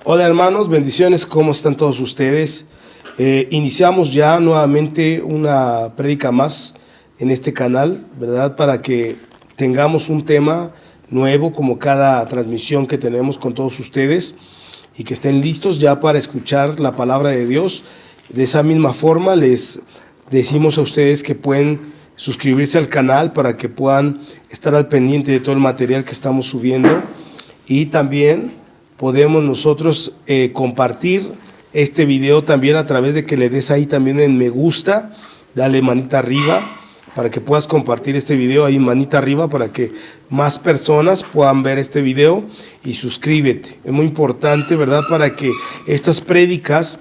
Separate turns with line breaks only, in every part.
Hola hermanos, bendiciones, ¿cómo están todos ustedes? Iniciamos ya nuevamente una prédica más en este canal, ¿verdad? Para que tengamos un tema nuevo como cada transmisión que tenemos con todos ustedes y que estén listos ya para escuchar la palabra de Dios. De esa misma forma les decimos a ustedes que pueden suscribirse al canal para que puedan estar al pendiente de todo el material que estamos subiendo, y también podemos nosotros compartir este video también a través de que le des ahí también en me gusta, dale manita arriba para que puedas compartir este video ahí, manita arriba, para que más personas puedan ver este video, y suscríbete, es muy importante, ¿verdad? Para que estas prédicas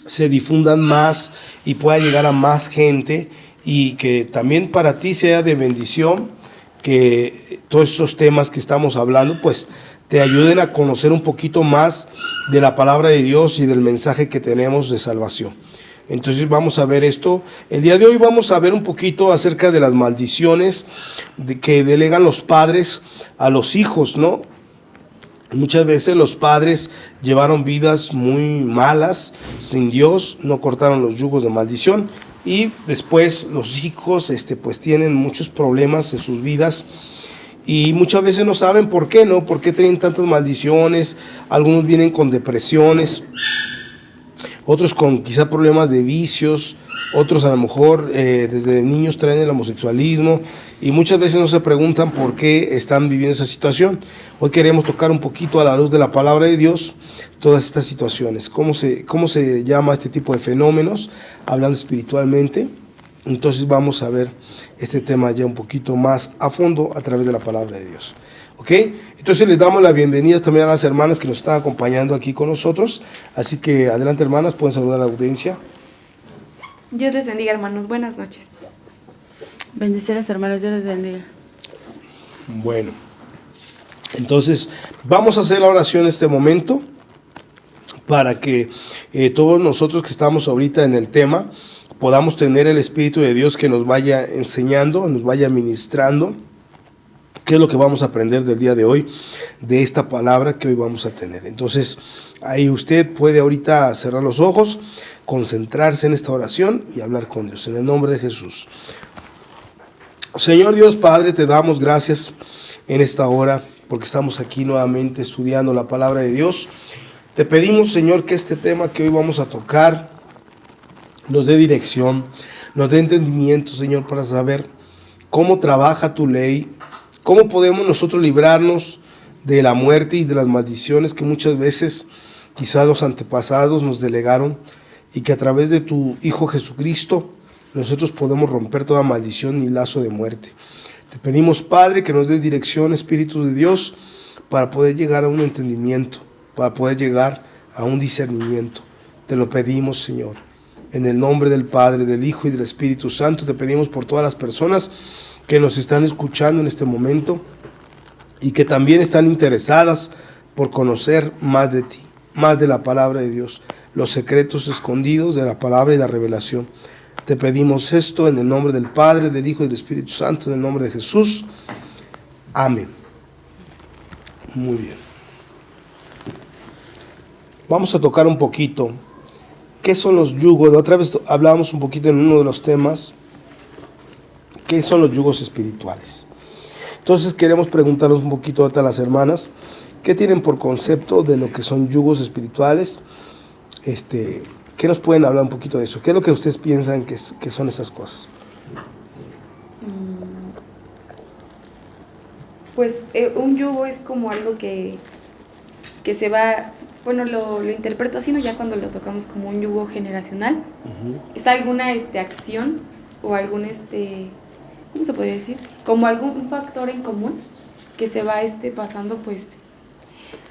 se difundan más y pueda llegar a más gente, y que también para ti sea de bendición que todos estos temas que estamos hablando pues te ayuden a conocer un poquito más de la palabra de Dios y del mensaje que tenemos de salvación. Entonces vamos a ver esto. El día de hoy vamos a ver un poquito acerca de las maldiciones que delegan los padres a los hijos, ¿no? Muchas veces los padres llevaron vidas muy malas sin Dios, no cortaron los yugos de maldición, y después los hijos pues tienen muchos problemas en sus vidas, y muchas veces no saben por qué, ¿no? ¿Por qué tienen tantas maldiciones? Algunos vienen con depresiones, otros con quizá problemas de vicios, otros a lo mejor desde niños traen el homosexualismo, y muchas veces no se preguntan por qué están viviendo esa situación. Hoy queremos tocar un poquito a la luz de la palabra de Dios todas estas situaciones, cómo se llama este tipo de fenómenos, hablando espiritualmente. Entonces vamos a ver este tema ya un poquito más a fondo a través de la palabra de Dios. ¿Ok? Entonces les damos la bienvenida también a las hermanas que nos están acompañando aquí con nosotros. Así que adelante hermanas, pueden saludar a la audiencia.
Dios les bendiga, hermanos. Buenas noches.
Bendiciones, hermanos. Dios les bendiga.
Bueno, entonces vamos a hacer la oración en este momento para que todos nosotros que estamos ahorita en el tema podamos tener el Espíritu de Dios que nos vaya enseñando, nos vaya ministrando qué es lo que vamos a aprender del día de hoy, de esta palabra que hoy vamos a tener. Entonces, ahí usted puede ahorita cerrar los ojos, concentrarse en esta oración y hablar con Dios. En el nombre de Jesús. Señor Dios Padre, te damos gracias en esta hora porque estamos aquí nuevamente estudiando la palabra de Dios. Te pedimos, Señor, que este tema que hoy vamos a tocar nos dé dirección, nos dé entendimiento, Señor, para saber cómo trabaja tu ley, cómo podemos nosotros librarnos de la muerte y de las maldiciones que muchas veces quizás los antepasados nos delegaron, y que a través de tu Hijo Jesucristo nosotros podemos romper toda maldición y lazo de muerte. Te pedimos, Padre, que nos des dirección, Espíritu de Dios, para poder llegar a un entendimiento, para poder llegar a un discernimiento. Te lo pedimos, Señor. En el nombre del Padre, del Hijo y del Espíritu Santo, te pedimos por todas las personas que nos están escuchando en este momento y que también están interesadas por conocer más de ti, más de la palabra de Dios, los secretos escondidos de la palabra y la revelación. Te pedimos esto en el nombre del Padre, del Hijo y del Espíritu Santo, en el nombre de Jesús. Amén. Muy bien. Vamos a tocar un poquito qué son los yugos. La otra vez hablábamos un poquito en uno de los temas, qué son los yugos espirituales. Entonces queremos preguntarnos un poquito a las hermanas, ¿qué tienen por concepto de lo que son yugos espirituales? ¿Qué nos pueden hablar un poquito de eso? ¿Qué es lo que ustedes piensan que son esas cosas?
Pues un yugo es como algo que se va, bueno, lo interpreto así, ¿no? Ya cuando lo tocamos como un yugo generacional, es alguna acción o algún, ¿cómo se podría decir? Como algún factor en común que se va pasando, pues,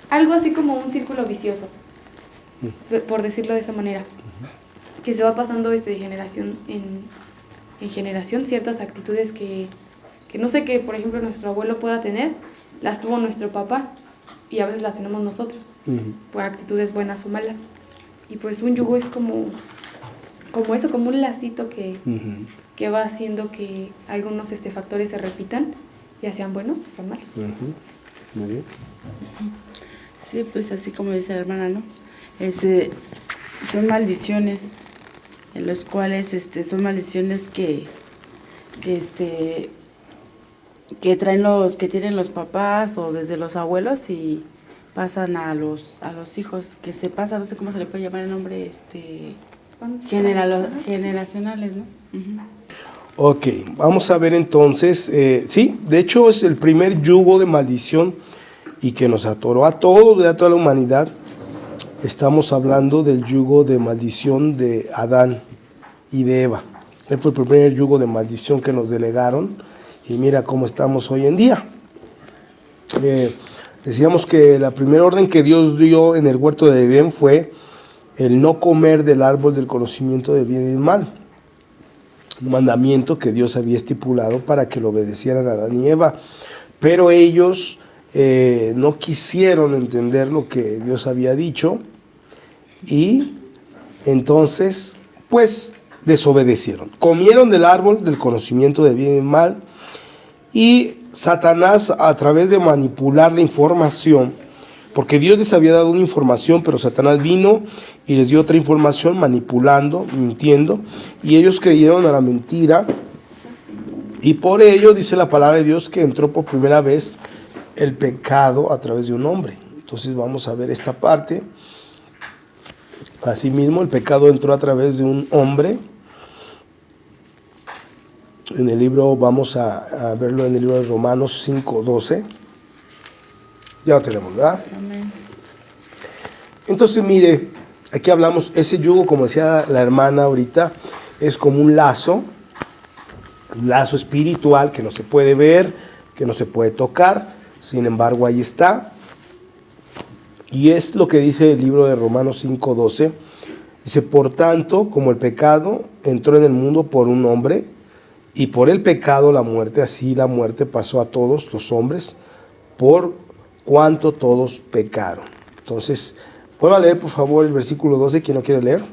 algo así como un círculo vicioso, por decirlo de esa manera, que se va pasando de generación en generación, ciertas actitudes que no sé, que por ejemplo nuestro abuelo pueda tener, las tuvo nuestro papá y a veces las tenemos nosotros, por actitudes buenas o malas. Y pues un yugo es como eso, como un lacito que va haciendo que algunos factores se repitan, ya sean buenos o sean malos.
Muy bien.
Sí, pues así como dice la hermana, ¿no? Son maldiciones, en los cuales son maldiciones que, este, que que tienen los papás o desde los abuelos y pasan a los hijos, que se pasan, no sé cómo se le puede llamar el nombre, generacionales, ¿no? Ujú.
Ok, vamos a ver entonces, sí, de hecho es el primer yugo de maldición y que nos atoró a todos, a toda la humanidad. Estamos hablando del yugo de maldición de Adán y de Eva. Él fue el primer yugo de maldición que nos delegaron y mira cómo estamos hoy en día. Decíamos que la primera orden que Dios dio en el huerto de Edén fue el no comer del árbol del conocimiento del bien y del mal. Un mandamiento que Dios había estipulado para que lo obedecieran Adán y Eva. Pero ellos no quisieron entender lo que Dios había dicho y entonces, pues, desobedecieron. Comieron del árbol del conocimiento del bien y del mal y Satanás, a través de manipular la información, porque Dios les había dado una información, pero Satanás vino y les dio otra información manipulando, mintiendo, y ellos creyeron a la mentira, y por ello dice la palabra de Dios que entró por primera vez el pecado a través de un hombre. Entonces vamos a ver esta parte. Asimismo, el pecado entró a través de un hombre. En el libro, vamos a verlo en el libro de Romanos 5:12. Ya lo tenemos, ¿verdad?
Amén.
Entonces, mire, aquí hablamos, ese yugo, como decía la hermana ahorita, es como un lazo espiritual que no se puede ver, que no se puede tocar, sin embargo, ahí está. Y es lo que dice el libro de Romanos 5:12. Dice, por tanto, como el pecado entró en el mundo por un hombre, y por el pecado la muerte, así la muerte pasó a todos los hombres, por cuanto todos pecaron. Entonces, vuelva a leer por favor el versículo 12, ¿quién no quiere leer?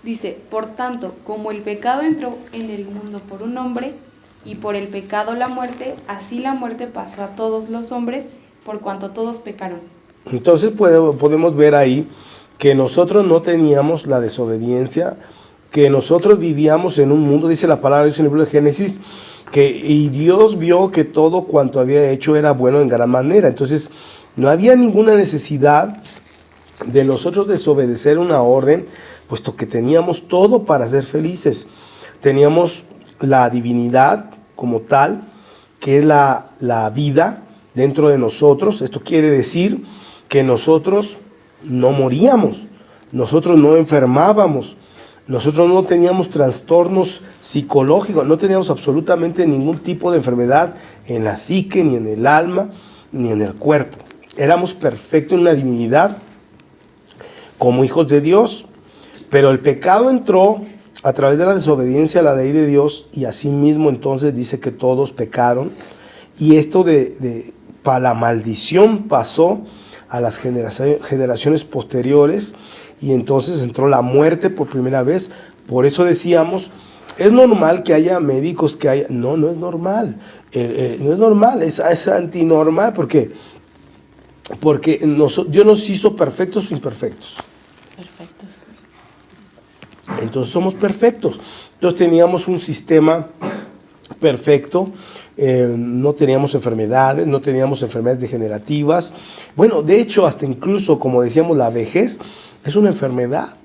Dice, por tanto, como el pecado entró en el mundo por un hombre, y por el pecado la muerte, así la muerte pasó a todos los hombres, por cuanto todos pecaron.
Entonces podemos ver ahí que nosotros no teníamos la desobediencia, que nosotros vivíamos en un mundo, dice la palabra de Dios en el libro de Génesis, y Dios vio que todo cuanto había hecho era bueno en gran manera. Entonces no había ninguna necesidad de nosotros desobedecer una orden, puesto que teníamos todo para ser felices. Teníamos la divinidad como tal, que es la vida dentro de nosotros. Esto quiere decir que nosotros no moríamos, nosotros no enfermábamos, nosotros no teníamos trastornos psicológicos, no teníamos absolutamente ningún tipo de enfermedad en la psique, ni en el alma, ni en el cuerpo. Éramos perfectos en una divinidad como hijos de Dios, pero el pecado entró a través de la desobediencia a la ley de Dios y asimismo entonces dice que todos pecaron y esto para la maldición pasó a las generaciones posteriores y entonces entró la muerte por primera vez. Por eso decíamos, es normal que haya médicos que haya... No, no es normal, no es normal, es antinormal porque Dios nos hizo perfectos o imperfectos.
Perfecto.
Entonces somos perfectos. Entonces teníamos un sistema perfecto, no teníamos enfermedades, no teníamos enfermedades degenerativas. Bueno, de hecho, hasta incluso, como decíamos, la vejez es una enfermedad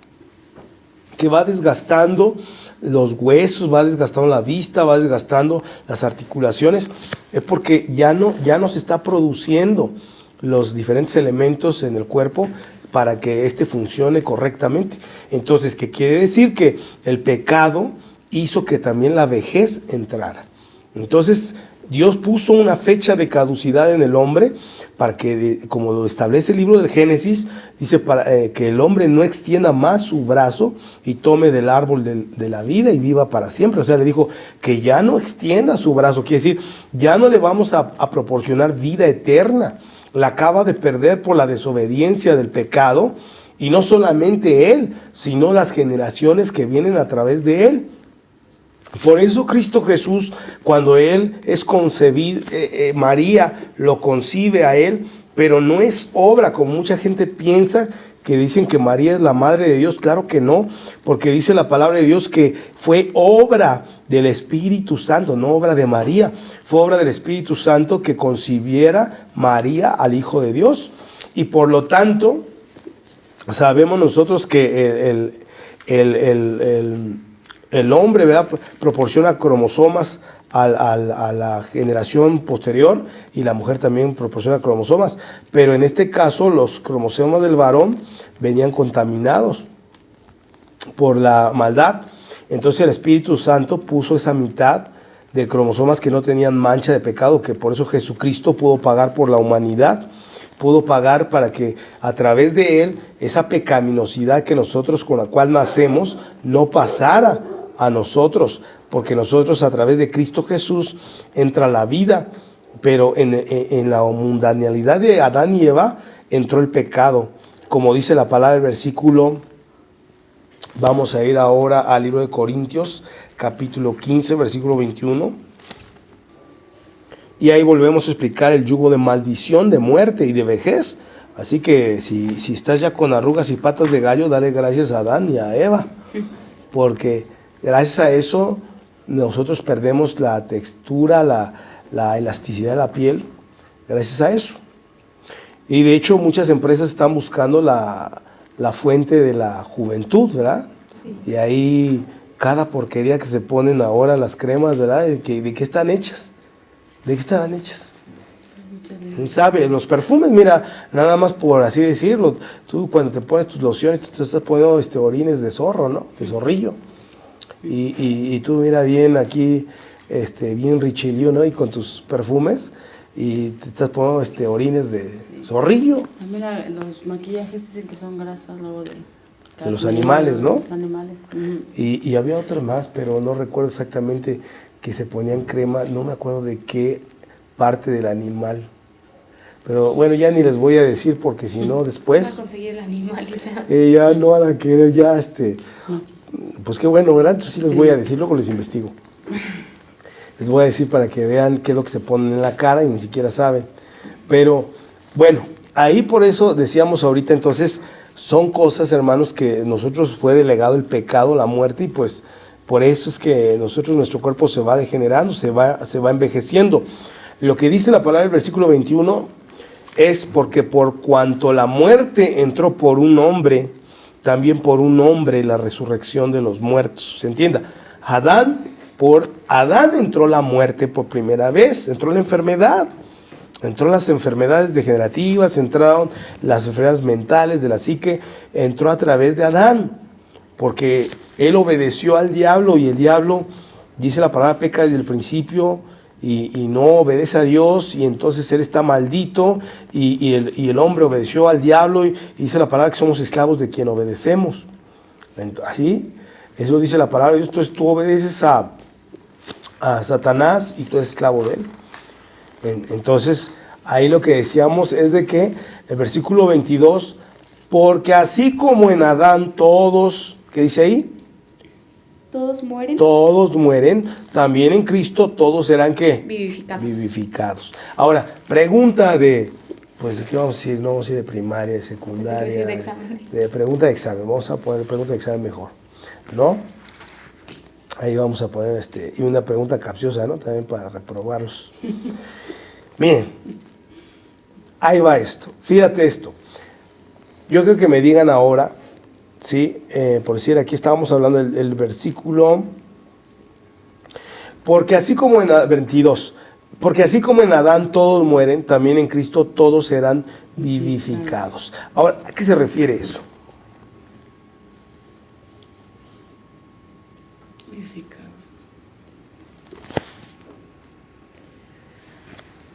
que va desgastando los huesos, va desgastando la vista, va desgastando las articulaciones, es porque ya no se está produciendo los diferentes elementos en el cuerpo para que éste funcione correctamente. Entonces, ¿qué quiere decir? Que el pecado hizo que también la vejez entrara. Entonces, Dios puso una fecha de caducidad en el hombre para que, como lo establece el libro del Génesis, dice para que el hombre no extienda más su brazo y tome del árbol de la vida y viva para siempre. O sea, le dijo que ya no extienda su brazo, quiere decir, ya no le vamos a proporcionar vida eterna. La acaba de perder por la desobediencia del pecado, y no solamente él, sino las generaciones que vienen a través de él. Por eso Cristo Jesús, cuando Él es concebido, María lo concibe a Él, pero no es obra, como mucha gente piensa, que dicen que María es la madre de Dios. Claro que no, porque dice la palabra de Dios que fue obra del Espíritu Santo, no obra de María. Fue obra del Espíritu Santo que concibiera María al Hijo de Dios. Y por lo tanto, sabemos nosotros que el hombre, ¿verdad?, proporciona cromosomas a la generación posterior, y la mujer también proporciona cromosomas, pero en este caso los cromosomas del varón venían contaminados por la maldad. Entonces el Espíritu Santo puso esa mitad de cromosomas que no tenían mancha de pecado, que por eso Jesucristo pudo pagar por la humanidad, pudo pagar para que a través de Él esa pecaminosidad que nosotros, con la cual nacemos, no pasara a nosotros, porque nosotros a través de Cristo Jesús entra la vida, pero en la mundanalidad de Adán y Eva entró el pecado, como dice la palabra del versículo. Vamos a ir ahora al libro de Corintios, capítulo 15, versículo 21. Y ahí volvemos a explicar el yugo de maldición, de muerte y de vejez. Así que si estás ya con arrugas y patas de gallo, dale gracias a Adán y a Eva. Porque gracias a eso nosotros perdemos la textura, la elasticidad de la piel. Gracias a eso. Y de hecho muchas empresas están buscando la fuente de la juventud, ¿verdad? Sí. Y ahí cada porquería que se ponen ahora las cremas, ¿verdad? ¿De qué están hechas? ¿De qué estarán hechas? ¿Sabe? Los perfumes, mira, nada más por así decirlo, tú cuando te pones tus lociones, tú te estás poniendo orines de zorro, ¿no? De zorrillo. Y tú mira bien aquí, bien richillo, ¿no? Y con tus perfumes, y te estás poniendo orines de zorrillo.
También los maquillajes dicen que son grasas luego
de los animales, ¿no?
Los animales.
Y había otro más, pero no recuerdo exactamente, que se ponían crema, no me acuerdo de qué parte del animal. Pero bueno, ya ni les voy a decir, porque si no después...
Para conseguir el animal.
Ya no van a querer, ya pues qué bueno, ¿verdad? Entonces sí les voy a decir, luego les investigo. Les voy a decir para que vean qué es lo que se ponen en la cara y ni siquiera saben. Pero bueno, ahí por eso decíamos ahorita, entonces son cosas, hermanos, que nosotros fue delegado el pecado, la muerte, y pues por eso es que nuestro cuerpo se va degenerando, se va envejeciendo. Lo que dice la palabra del versículo 21 es: porque por cuanto la muerte entró por un hombre, también por un hombre la resurrección de los muertos. ¿Se entienda? Por Adán entró la muerte por primera vez, entró la enfermedad. Entró las enfermedades degenerativas, entraron las enfermedades mentales de la psique, entró a través de Adán, porque él obedeció al diablo, y el diablo, dice la palabra, peca desde el principio y no obedece a Dios, y entonces él está maldito, y el hombre obedeció al diablo, y dice la palabra que somos esclavos de quien obedecemos. Así, eso dice la palabra de Dios. Entonces tú obedeces a Satanás y tú eres esclavo de él. Entonces, ahí lo que decíamos es de que el versículo 22, porque así como en Adán todos, ¿qué dice ahí?
Todos mueren.
Todos mueren, también en Cristo todos serán ¿qué?
Vivificados.
Ahora, pregunta pues, ¿qué vamos a decir? No vamos a ir de primaria, de secundaria, de pregunta de examen. Vamos a poner pregunta de examen mejor, ¿no? Ahí vamos a poner y una pregunta capciosa, ¿no? También para reprobarlos. Miren, ahí va esto. Fíjate esto. Yo creo que me digan ahora, ¿sí? Por decir, aquí estábamos hablando del versículo. Porque así como en 22, porque así como en Adán todos mueren, también en Cristo todos serán vivificados. Ahora, ¿a qué se refiere eso?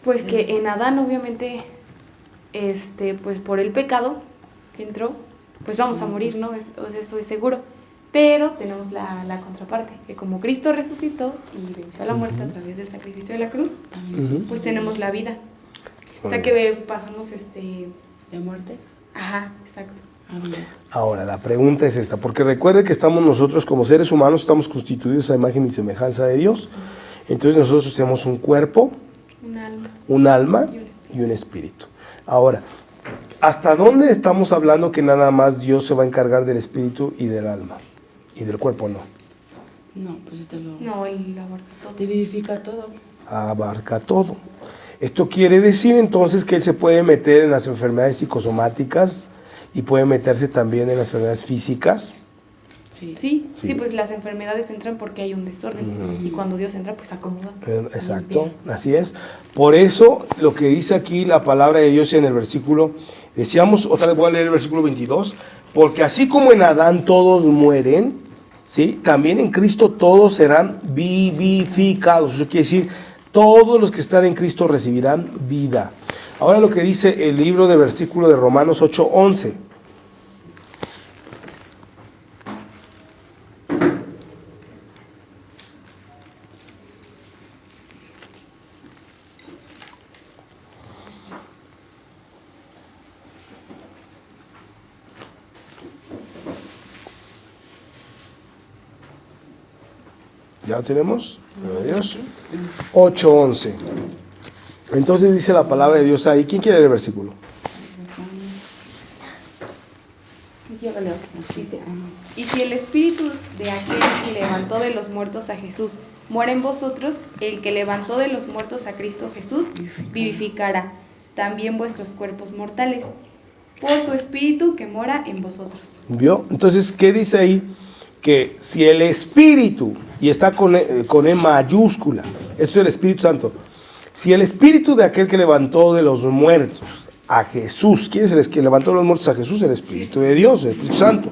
Pues que en Adán, obviamente, pues por el pecado que entró, pues vamos a morir, ¿no? Esto es seguro. Pero tenemos la contraparte, que como Cristo resucitó y venció a la muerte a través del sacrificio de la cruz, pues tenemos la vida. O sea que pasamos
de muerte.
Ajá, exacto.
Ahora, la pregunta es esta, porque recuerde que estamos nosotros como seres humanos, estamos constituidos a imagen y semejanza de Dios. Entonces nosotros tenemos un cuerpo, un alma y un espíritu. Ahora, ¿hasta dónde estamos hablando que nada más Dios se va a encargar del espíritu y del alma? Y del cuerpo no.
No, pues
No, él abarca todo.
te vivifica todo.
Abarca todo. Esto quiere decir entonces que Él se puede meter en las enfermedades psicosomáticas y puede meterse también en las enfermedades físicas.
Sí, pues las enfermedades entran porque hay un desorden. Y cuando Dios entra, pues acomoda.
Exacto, así es. Por eso lo que dice aquí la palabra de Dios en el versículo, decíamos, otra vez voy a leer el versículo 22, porque así como en Adán todos mueren, ¿sí? También en Cristo todos serán vivificados. Eso quiere decir, todos los que están en Cristo recibirán vida. Ahora lo que dice el libro de versículo de Romanos 8:11. ¿Ya lo tenemos? Dios. 8:11. Entonces dice la palabra de Dios ahí. ¿Quién quiere leer el versículo?
Dice, y si el espíritu de aquel que levantó de los muertos a Jesús mora en vosotros, el que levantó de los muertos a Cristo Jesús vivificará también vuestros cuerpos mortales por su espíritu que mora en vosotros.
¿Vio? Entonces, ¿qué dice ahí? Que si el espíritu, y está con E mayúscula, esto es el Espíritu Santo, si el espíritu de aquel que levantó de los muertos a Jesús, ¿quién es el que levantó de los muertos a Jesús? El Espíritu de Dios, el Espíritu Santo.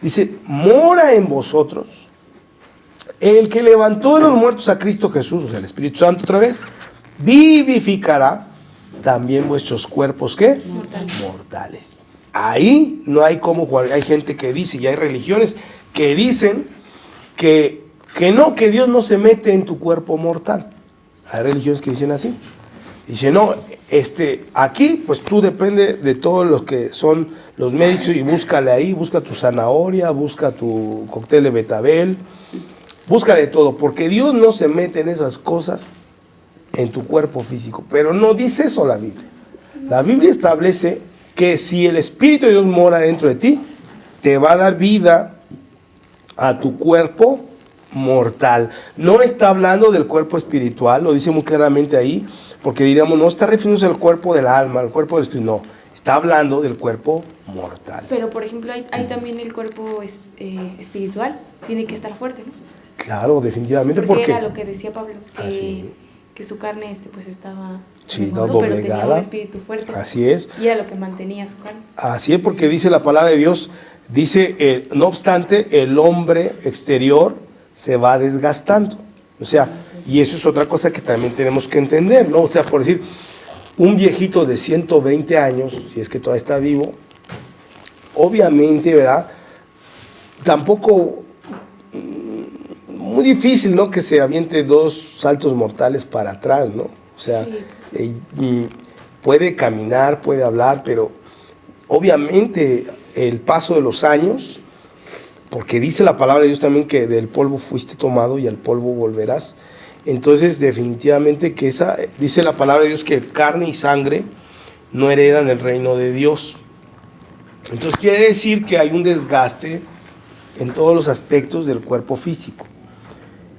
Dice, mora en vosotros, el que levantó de los muertos a Cristo Jesús, o sea, el Espíritu Santo otra vez, vivificará también vuestros cuerpos, ¿qué? Mortales. Ahí no hay como jugar. Hay gente que dice, y hay religiones que dicen que Dios no se mete en tu cuerpo mortal. Hay religiones que dicen así. Dice, no, aquí pues tú depende de todos los que son los médicos y búscale ahí, busca tu zanahoria, busca tu cóctel de betabel, búscale todo, porque Dios no se mete en esas cosas en tu cuerpo físico. Pero no dice eso la Biblia. La Biblia establece que si el Espíritu de Dios mora dentro de ti, te va a dar vida a tu cuerpo mortal. No está hablando del cuerpo espiritual, lo dice muy claramente ahí, porque diríamos, no está refiriéndose al cuerpo del alma, al cuerpo del espíritu, no, está hablando del cuerpo mortal.
Pero, por ejemplo, hay también el cuerpo espiritual, tiene que estar fuerte, ¿no?
Claro, definitivamente,
porque era lo que decía Pablo, que su carne pues estaba doblegada, pero tenía un espíritu fuerte.
Así es.
Y era lo que mantenía su carne.
Así es, porque dice la palabra de Dios, dice, no obstante, el hombre exterior se va desgastando. O sea, y eso es otra cosa que también tenemos que entender, ¿no? O sea, por decir, un viejito de 120 años, si es que todavía está vivo, obviamente, ¿verdad? Tampoco, muy difícil, ¿no? Que se aviente 2 saltos mortales para atrás, ¿no? O sea, puede caminar, puede hablar, pero obviamente el paso de los años, porque dice la palabra de Dios también que del polvo fuiste tomado y al polvo volverás. Entonces, definitivamente que dice la palabra de Dios que carne y sangre no heredan el reino de Dios. Entonces, quiere decir que hay un desgaste en todos los aspectos del cuerpo físico.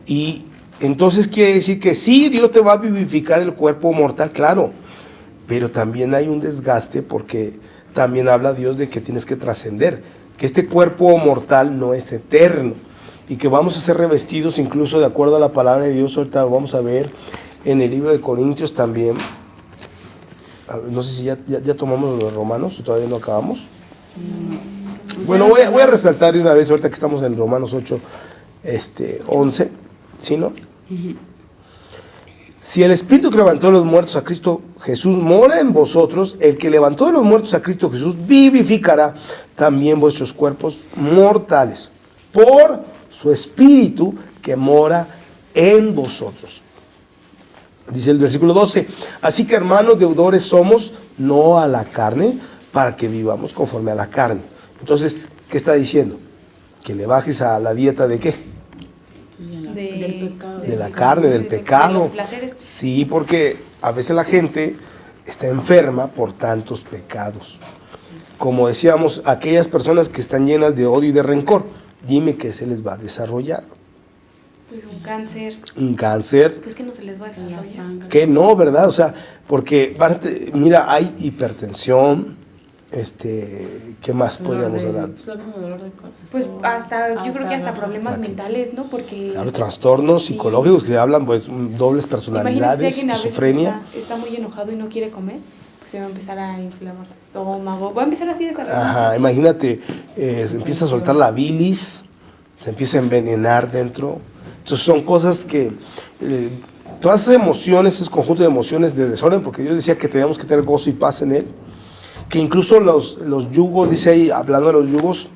Y entonces quiere decir que sí, Dios te va a vivificar el cuerpo mortal, claro, pero también hay un desgaste porque también habla Dios de que tienes que trascender, que este cuerpo mortal no es eterno y que vamos a ser revestidos incluso de acuerdo a la palabra de Dios. Ahorita lo vamos a ver en el libro de Corintios también. No sé si ya tomamos los Romanos o todavía no acabamos. Bueno, voy a resaltar de una vez ahorita que estamos en Romanos 8, 11, ¿sí, no? Si el Espíritu que levantó de los muertos a Cristo Jesús mora en vosotros, el que levantó de los muertos a Cristo Jesús vivificará también vuestros cuerpos mortales por su Espíritu que mora en vosotros. Dice el versículo 12, así que hermanos deudores somos, no a la carne, para que vivamos conforme a la carne. Entonces, ¿qué está diciendo? Que le bajes a la dieta de qué?
Del pecado.
De la carne, del pecado.
De los placeres.
Sí, porque a veces la gente está enferma por tantos pecados. Como decíamos, aquellas personas que están llenas de odio y de rencor, dime qué se les va a desarrollar.
Pues un cáncer.
Un cáncer.
Pues que no se les va a
En la
desarrollar.
sangre.
Que no, ¿verdad? O sea, porque, mira, hay hipertensión, ¿qué más podríamos hablar?
Dolor de corazón.
Pues hasta, yo creo que hasta problemas mentales, ¿no? Porque
Claro, trastornos
sí.
psicológicos que se hablan, pues, dobles
Imagínate si
personalidades,
alguien a veces
esquizofrenia.
está muy enojado y no quiere comer, pues se va a empezar a inflamar su estómago, va a empezar así a desarrollar.
Ajá, imagínate, se empieza a soltar la bilis, se empieza a envenenar dentro. Entonces son cosas que, todas esas emociones, ese conjunto de emociones de desorden, porque Dios decía que teníamos que tener gozo y paz en Él, que incluso los yugos, dice ahí, hablando de los yugos,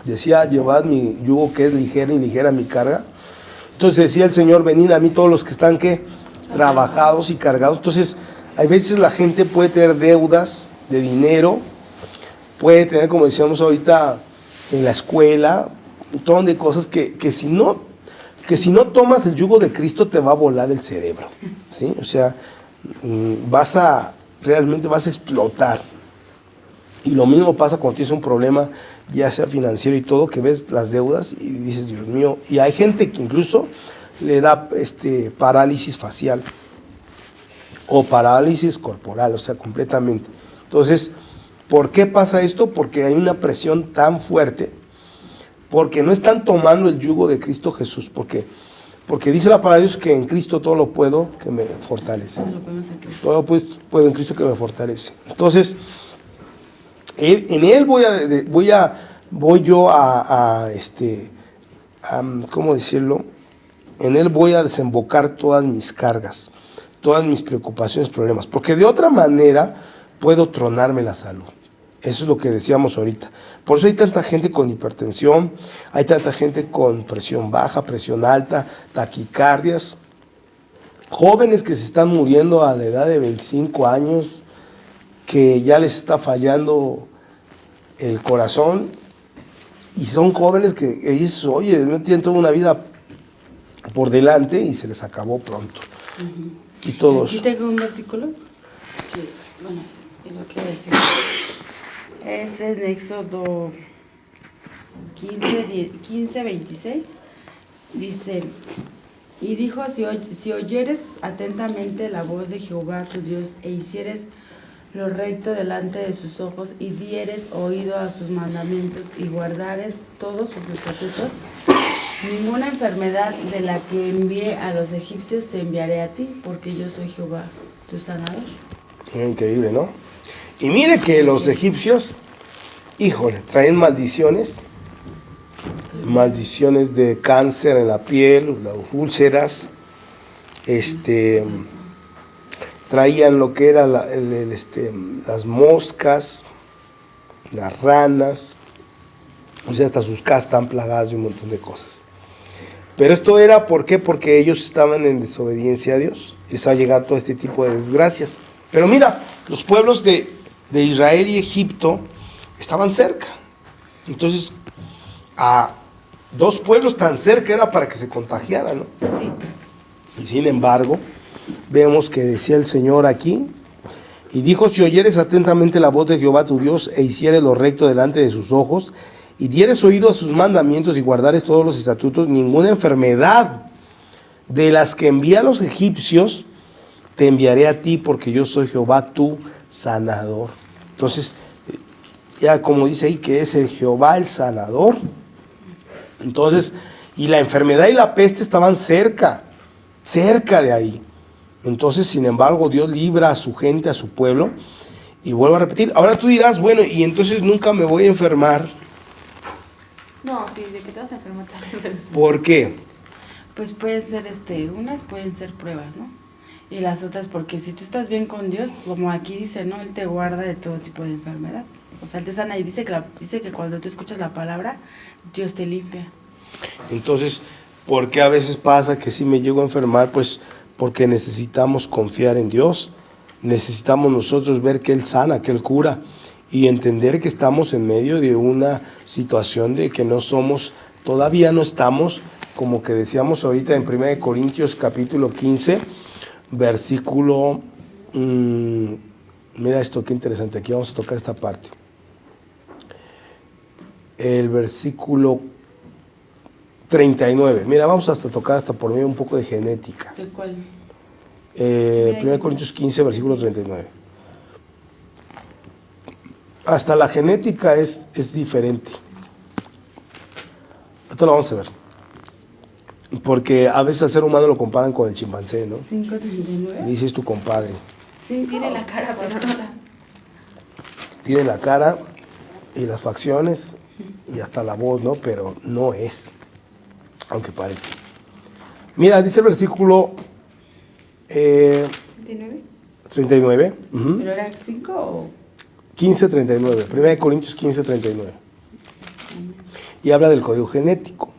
decía, llevad mi yugo que es ligero y ligera mi carga. Entonces decía el Señor, venid a mí todos los que están, ¿qué? Trabajados y cargados. Entonces, hay veces la gente puede tener deudas de dinero, puede tener, como decíamos ahorita, en la escuela, un montón de cosas que si no tomas el yugo de Cristo te va a volar el cerebro, ¿sí? O sea, realmente vas a explotar. Y lo mismo pasa cuando tienes un problema, ya sea financiero y todo, que ves las deudas y dices, Dios mío, y hay gente que incluso le da parálisis facial o parálisis corporal, o sea, completamente. Entonces, ¿por qué pasa esto? Porque hay una presión tan fuerte, porque no están tomando el yugo de Cristo Jesús, porque dice la palabra de Dios que en Cristo todo lo puedo, que me fortalece. Todo lo puedo en Cristo que me fortalece. Entonces, en Él voy yo a ¿cómo decirlo? En Él voy a desembocar todas mis cargas, todas mis preocupaciones, problemas, porque de otra manera puedo tronarme la salud. Eso es lo que decíamos ahorita. Por eso hay tanta gente con hipertensión, hay tanta gente con presión baja, presión alta, taquicardias, jóvenes que se están muriendo a la edad de 25 años, que ya les está fallando el corazón, y son jóvenes que ellos, oye, no tienen toda una vida por delante y se les acabó pronto. Y todos.
Aquí tengo un versículo que, bueno, es lo que decir. Es en Éxodo 15, 26. Dice, y dijo, si oyeres atentamente la voz de Jehová tu Dios, e hicieres lo recto delante de sus ojos, y dieres oído a sus mandamientos, y guardares todos sus estatutos, ninguna enfermedad de la que envié a los egipcios te enviaré a ti, porque yo soy Jehová, tu sanador.
Increíble, ¿no? Y mire que los egipcios, híjole, traen maldiciones de cáncer en la piel, las úlceras, traían lo que era las moscas, las ranas, o sea, hasta sus casas están plagadas de un montón de cosas. Pero esto era, ¿por qué? Porque ellos estaban en desobediencia a Dios. Les ha llegado todo este tipo de desgracias. Pero mira, los pueblos de Israel y Egipto estaban cerca. Entonces, a dos pueblos tan cerca era para que se contagiaran, ¿no?
Sí.
Y sin embargo, vemos que decía el Señor aquí, y dijo, si oyeres atentamente la voz de Jehová tu Dios, e hicieres lo recto delante de sus ojos, y dieres oído a sus mandamientos, y guardares todos los estatutos, ninguna enfermedad de las que envía a los egipcios, te enviaré a ti, porque yo soy Jehová tu sanador. Entonces, ya como dice ahí, que es el Jehová el sanador. Entonces, y la enfermedad y la peste estaban cerca de ahí. Entonces, sin embargo, Dios libra a su gente, a su pueblo. Y vuelvo a repetir, ahora tú dirás, bueno, y entonces nunca me voy a enfermar.
No, sí, de que te vas a enfermar también.
¿Por qué?
Pues pueden ser, unas pueden ser pruebas, ¿no? Y las otras, porque si tú estás bien con Dios, como aquí dice, ¿no? Él te guarda de todo tipo de enfermedad. O sea, Él te sana y dice que cuando tú escuchas la palabra, Dios te limpia.
Entonces, ¿por qué a veces pasa que si me llego a enfermar? Pues porque necesitamos confiar en Dios. Necesitamos nosotros ver que Él sana, que Él cura. y entender que estamos en medio de una situación de que no somos, todavía no estamos, como que decíamos ahorita en 1 Corintios capítulo 15, versículo, mira esto, qué interesante, aquí vamos a tocar esta parte. El versículo 39, mira, vamos hasta tocar hasta por medio un poco de genética.
¿De cuál?
1 Corintios 15, versículo 39. Hasta la genética es diferente. Esto lo vamos a ver. Porque a veces al ser humano lo comparan con el chimpancé, ¿no?
5:39.
Y dices tu compadre.
Sí,
Tiene la cara, pero no la...
Tiene la cara y las facciones y hasta la voz, ¿no? Pero no es, aunque parece. Mira, dice el versículo
29.
39.
¿Pero era 5 o...?
15:39, 1 Corintios 15:39. Y habla del código genético.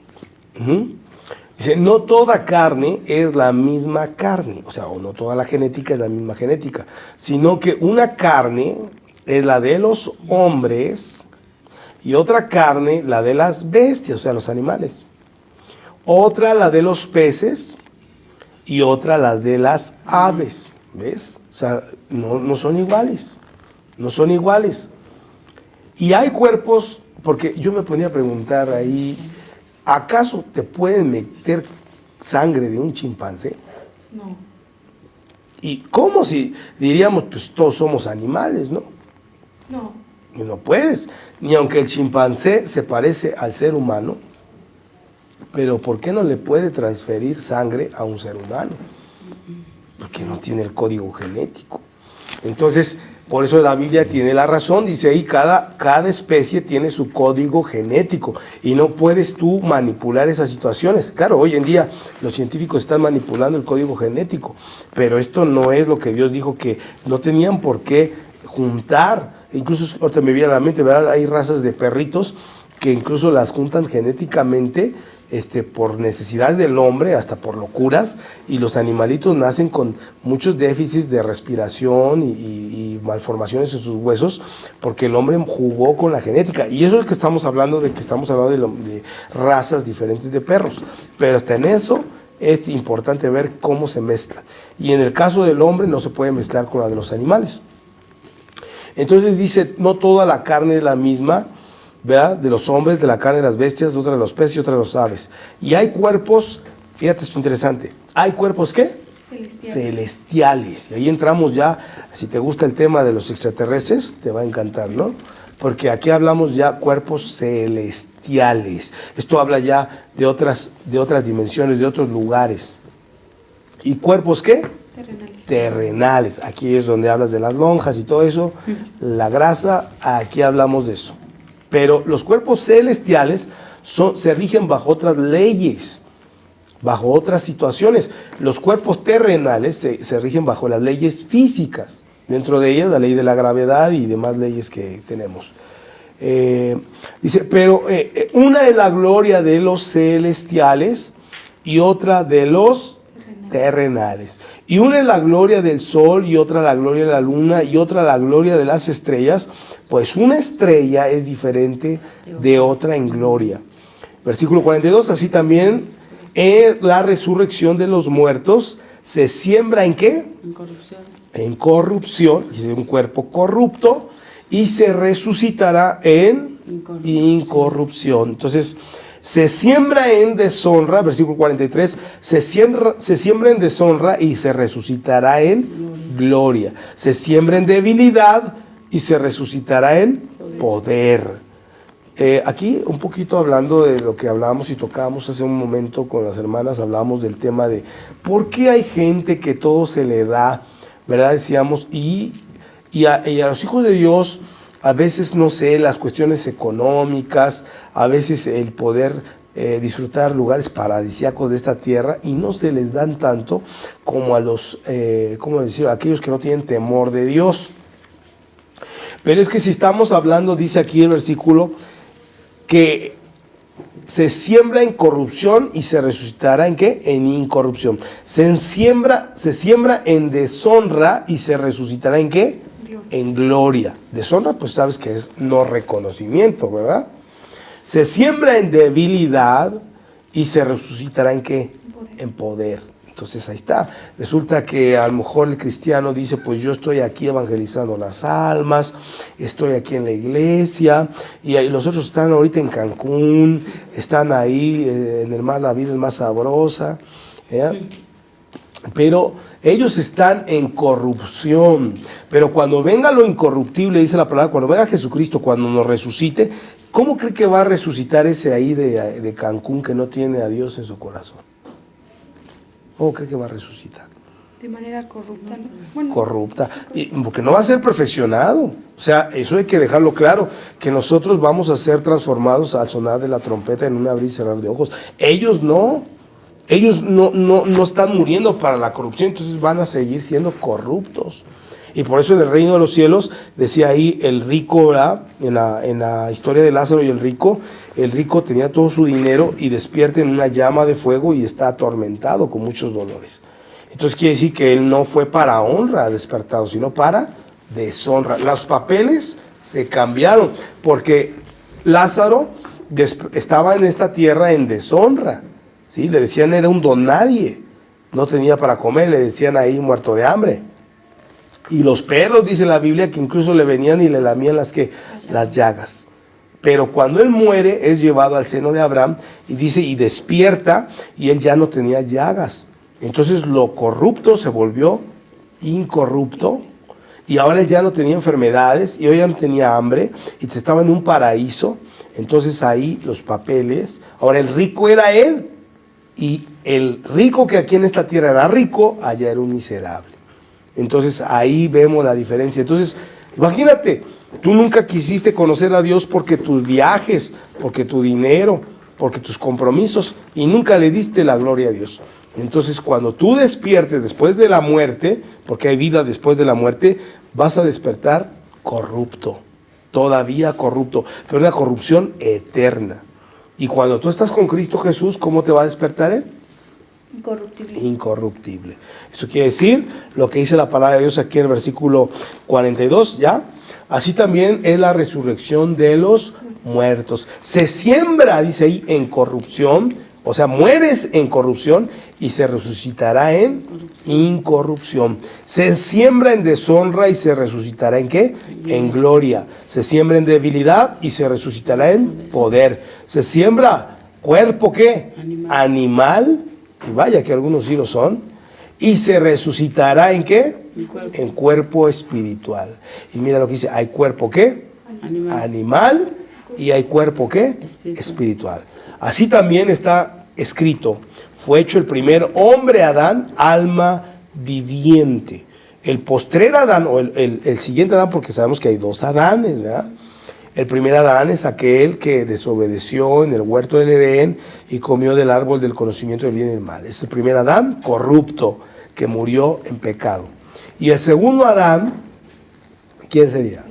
Dice, no toda carne es la misma carne, o sea, o no toda la genética es la misma genética, sino que una carne es la de los hombres y otra carne la de las bestias, o sea, los animales. Otra la de los peces y otra la de las aves, ¿ves? O sea, no son iguales. No son iguales. Y hay cuerpos, porque yo me ponía a preguntar ahí, ¿acaso te pueden meter sangre de un chimpancé?
No.
¿Y cómo si diríamos, pues todos somos animales, ¿no?
No.
Y no puedes, ni aunque el chimpancé se parece al ser humano, pero ¿por qué no le puede transferir sangre a un ser humano? Porque no tiene el código genético. Entonces, por eso la Biblia tiene la razón, dice ahí, cada especie tiene su código genético y no puedes tú manipular esas situaciones. Claro, hoy en día los científicos están manipulando el código genético, pero esto no es lo que Dios dijo, que no tenían por qué juntar. Incluso ahorita me viene a la mente, ¿verdad? Hay razas de perritos que incluso las juntan genéticamente por necesidades del hombre, hasta por locuras, y los animalitos nacen con muchos déficits de respiración y malformaciones en sus huesos, porque el hombre jugó con la genética. Y eso es que estamos hablando de razas diferentes de perros, pero hasta en eso es importante ver cómo se mezclan. Y en el caso del hombre no se puede mezclar con la de los animales. Entonces dice, no toda la carne es la misma, ¿verdad? De los hombres, de la carne de las bestias, otra de los peces y otra de los aves. Y hay cuerpos, fíjate esto interesante, ¿hay cuerpos qué? Celestiales. Y ahí entramos ya, si te gusta el tema de los extraterrestres, te va a encantar, ¿no? Porque aquí hablamos ya cuerpos celestiales. Esto habla ya de otras dimensiones, de otros lugares. ¿Y cuerpos qué? Terrenales. Aquí es donde hablas de las lonjas y todo eso, la grasa, aquí hablamos de eso. Pero los cuerpos celestiales se rigen bajo otras leyes, bajo otras situaciones. Los cuerpos terrenales se rigen bajo las leyes físicas, dentro de ellas la ley de la gravedad y demás leyes que tenemos. Dice, pero una es la gloria de los celestiales y otra de los terrenales. Y una es la gloria del sol y otra la gloria de la luna y otra la gloria de las estrellas, pues una estrella es diferente de otra en gloria. Versículo 42, así también en la resurrección de los muertos se siembra ¿en qué?
En corrupción. En
corrupción, es un cuerpo corrupto, y se resucitará en incorrupción. Entonces, se siembra en deshonra, versículo 43, se siembra en deshonra y se resucitará en gloria. Se siembra en debilidad y se resucitará en poder. Aquí un poquito hablando de lo que hablábamos y tocábamos hace un momento con las hermanas, hablábamos del tema de por qué hay gente que todo se le da, ¿verdad? Decíamos, y a los hijos de Dios, a veces, no sé, las cuestiones económicas, a veces el poder disfrutar lugares paradisíacos de esta tierra, y no se les dan tanto como a los, ¿cómo decir?, aquellos que no tienen temor de Dios. Pero es que si estamos hablando, dice aquí el versículo, que se siembra en corrupción y se resucitará ¿en qué? En incorrupción. Se siembra en deshonra y se resucitará ¿en qué? en gloria. Deshonra, pues sabes que es no reconocimiento, ¿verdad? Se siembra en debilidad y se resucitará ¿en qué? En poder. Entonces ahí está. Resulta que a lo mejor el cristiano dice, pues yo estoy aquí evangelizando las almas, estoy aquí en la iglesia, y ahí los otros están ahorita en Cancún, están ahí en el mar, la vida es más sabrosa, ¿eh? Pero ellos están en corrupción. Pero cuando venga lo incorruptible, dice la palabra, cuando venga Jesucristo, cuando nos resucite, ¿cómo cree que va a resucitar ese ahí de Cancún que no tiene a Dios en su corazón? ¿Cómo cree que va a resucitar?
De manera corrupta, ¿no? Bueno,
Corrupta, porque no va a ser perfeccionado. O sea, eso hay que dejarlo claro, que nosotros vamos a ser transformados al sonar de la trompeta en un abrir y cerrar de ojos. Ellos no están muriendo para la corrupción, entonces van a seguir siendo corruptos. Y por eso en el reino de los cielos, decía ahí el rico, ¿verdad? En la historia de Lázaro y el rico tenía todo su dinero y despierta en una llama de fuego y está atormentado con muchos dolores. Entonces quiere decir que él no fue para honra despertado, sino para deshonra. Los papeles se cambiaron, porque Lázaro estaba en esta tierra en deshonra, ¿sí? Le decían era un don nadie, no tenía para comer, le decían ahí muerto de hambre. Y los perros, dice la Biblia, que incluso le venían y le lamían las llagas. Pero cuando él muere, es llevado al seno de Abraham, y dice, y despierta, y él ya no tenía llagas. Entonces lo corrupto se volvió incorrupto, y ahora él ya no tenía enfermedades, y hoy ya no tenía hambre, y estaba en un paraíso. Entonces ahí los papeles, ahora el rico era él, y el rico que aquí en esta tierra era rico, allá era un miserable. Entonces ahí vemos la diferencia. Entonces, imagínate, tú nunca quisiste conocer a Dios porque tus viajes, porque tu dinero, porque tus compromisos, y nunca le diste la gloria a Dios. Entonces, cuando tú despiertes después de la muerte, porque hay vida después de la muerte, vas a despertar corrupto, todavía corrupto, pero una corrupción eterna. Y cuando tú estás con Cristo Jesús, ¿cómo te va a despertar Él?
incorruptible.
Incorruptible. Eso quiere decir lo que dice la palabra de Dios aquí en el versículo 42, ¿ya? Así también es la resurrección de los muertos. Se siembra, dice ahí, en corrupción, o sea, mueres en corrupción y se resucitará en incorrupción. Se siembra en deshonra y se resucitará ¿en qué? En gloria. Se siembra en debilidad y se resucitará en poder. Se siembra cuerpo ¿qué? Animal. Y vaya que algunos sí lo son, y se resucitará ¿en qué? En cuerpo espiritual. Y mira lo que dice, hay cuerpo ¿qué? Animal, y hay cuerpo ¿qué? Espiritual. Así también está escrito, fue hecho el primer hombre Adán, alma viviente. El postrer Adán, o el siguiente Adán, porque sabemos que hay dos Adanes, ¿verdad? El primer Adán es aquel que desobedeció en el huerto del Edén y comió del árbol del conocimiento del bien y del mal. Es el primer Adán corrupto que murió en pecado. Y el segundo Adán, ¿quién sería?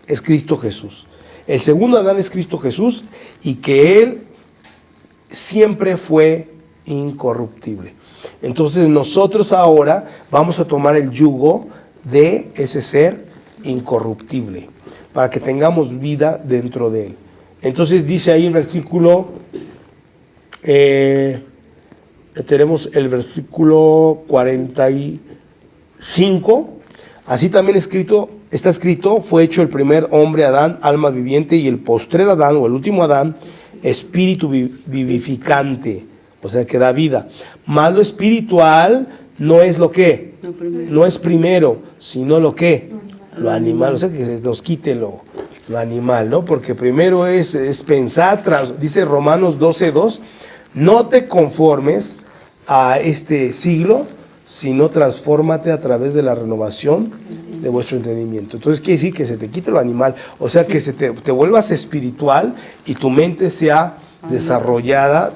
Es Cristo Jesús. El segundo Adán es Cristo Jesús, y que él siempre fue incorruptible. Entonces nosotros ahora vamos a tomar el yugo de ese ser incorruptible, para que tengamos vida dentro de él. Entonces dice ahí el versículo, tenemos el versículo 45, así también está escrito, fue hecho el primer hombre Adán, alma viviente, y el postrer Adán, o el último Adán, espíritu vivificante, o sea que da vida. Más lo espiritual no es lo que, no es primero, sino lo que, lo animal, o sea que se nos quite lo animal, ¿no? Porque primero es pensar, dice Romanos 12:2, no te conformes a este siglo, sino transfórmate a través de la renovación de vuestro entendimiento. Entonces quiere decir que se te quite lo animal, o sea que te vuelvas espiritual y tu mente sea desarrollada,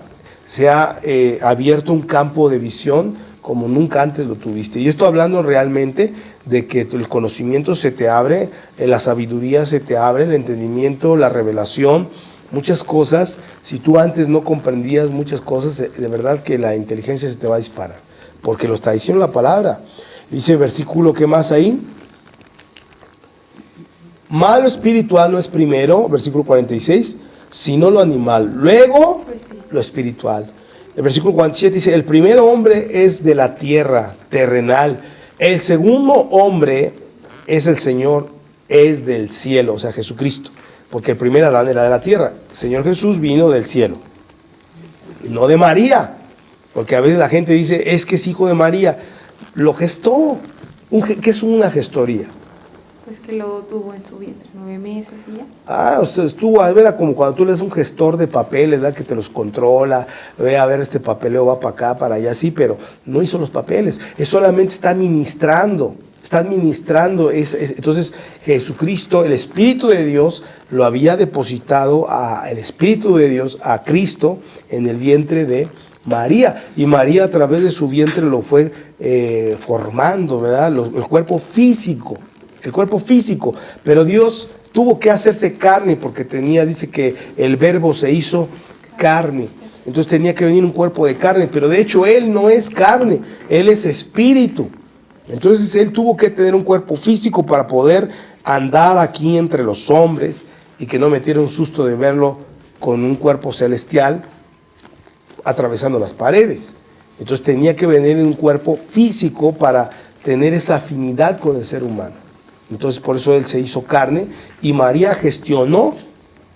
sea abierto un campo de visión como nunca antes lo tuviste. Y esto hablando realmente de que el conocimiento se te abre, la sabiduría se te abre, el entendimiento, la revelación, muchas cosas. Si tú antes no comprendías muchas cosas, de verdad que la inteligencia se te va a disparar, porque lo está diciendo la palabra. Dice el versículo, ¿qué más ahí? malo espiritual no es primero, versículo 46, sino lo animal, luego lo espiritual. El versículo 47 dice, el primer hombre es de la tierra, terrenal. El segundo hombre es el Señor, es del cielo, o sea, Jesucristo. Porque el primer Adán era de la tierra. El Señor Jesús vino del cielo, no de María. Porque a veces la gente dice, es que es hijo de María. Lo gestó. ¿Qué es una gestoría?
Pues que lo tuvo en su vientre 9 meses y ya.
Ah, o sea, estuvo a ver como cuando tú le das un gestor de papeles, ¿verdad? Que te los controla, ve a ver este papeleo va para acá, para allá, sí, pero no hizo los papeles, es solamente está administrando. Entonces Jesucristo, el Espíritu de Dios, lo había depositado el Espíritu de Dios, a Cristo, en el vientre de María, y María a través de su vientre lo fue formando, ¿verdad? El cuerpo físico, pero Dios tuvo que hacerse carne porque dice que el verbo se hizo carne, entonces tenía que venir un cuerpo de carne, pero de hecho Él no es carne, Él es espíritu. Entonces Él tuvo que tener un cuerpo físico para poder andar aquí entre los hombres y que no metiera un susto de verlo con un cuerpo celestial atravesando las paredes. Entonces tenía que venir en un cuerpo físico para tener esa afinidad con el ser humano. Entonces por eso Él se hizo carne y María gestionó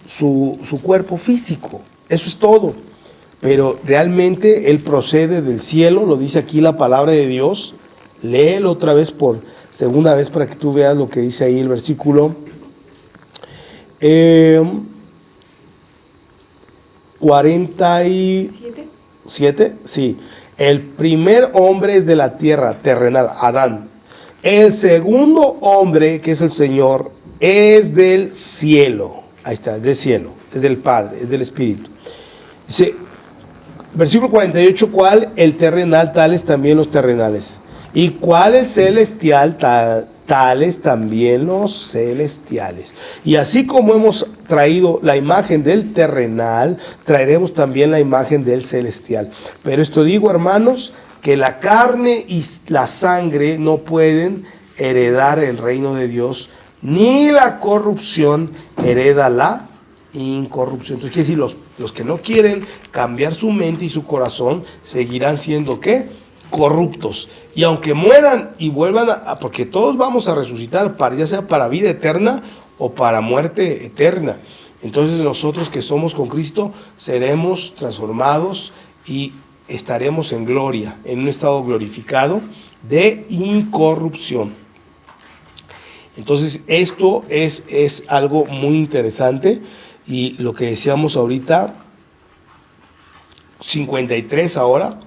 su cuerpo físico. Eso es todo. Pero realmente Él procede del cielo, lo dice aquí la palabra de Dios. Léelo otra vez por segunda vez para que tú veas lo que dice ahí el versículo 47. Sí. El primer hombre es de la tierra, terrenal, Adán. El segundo hombre, que es el Señor, es del cielo. Ahí está, es del cielo, es del Padre, es del Espíritu. Dice, versículo 48, ¿cuál el terrenal? Tales también los terrenales. ¿Y cuál el celestial? Tales también los celestiales. Y así como hemos traído la imagen del terrenal, traeremos también la imagen del celestial. Pero esto digo, hermanos, que la carne y la sangre no pueden heredar el reino de Dios, ni la corrupción hereda la incorrupción. Entonces quiere decir, los que no quieren cambiar su mente y su corazón, seguirán siendo, ¿qué? Corruptos. Y aunque mueran y vuelvan porque todos vamos a resucitar, ya sea para vida eterna o para muerte eterna. Entonces nosotros que somos con Cristo seremos transformados y estaremos en gloria, en un estado glorificado de incorrupción. Entonces esto es algo muy interesante. Y lo que decíamos ahorita, 53 ahora,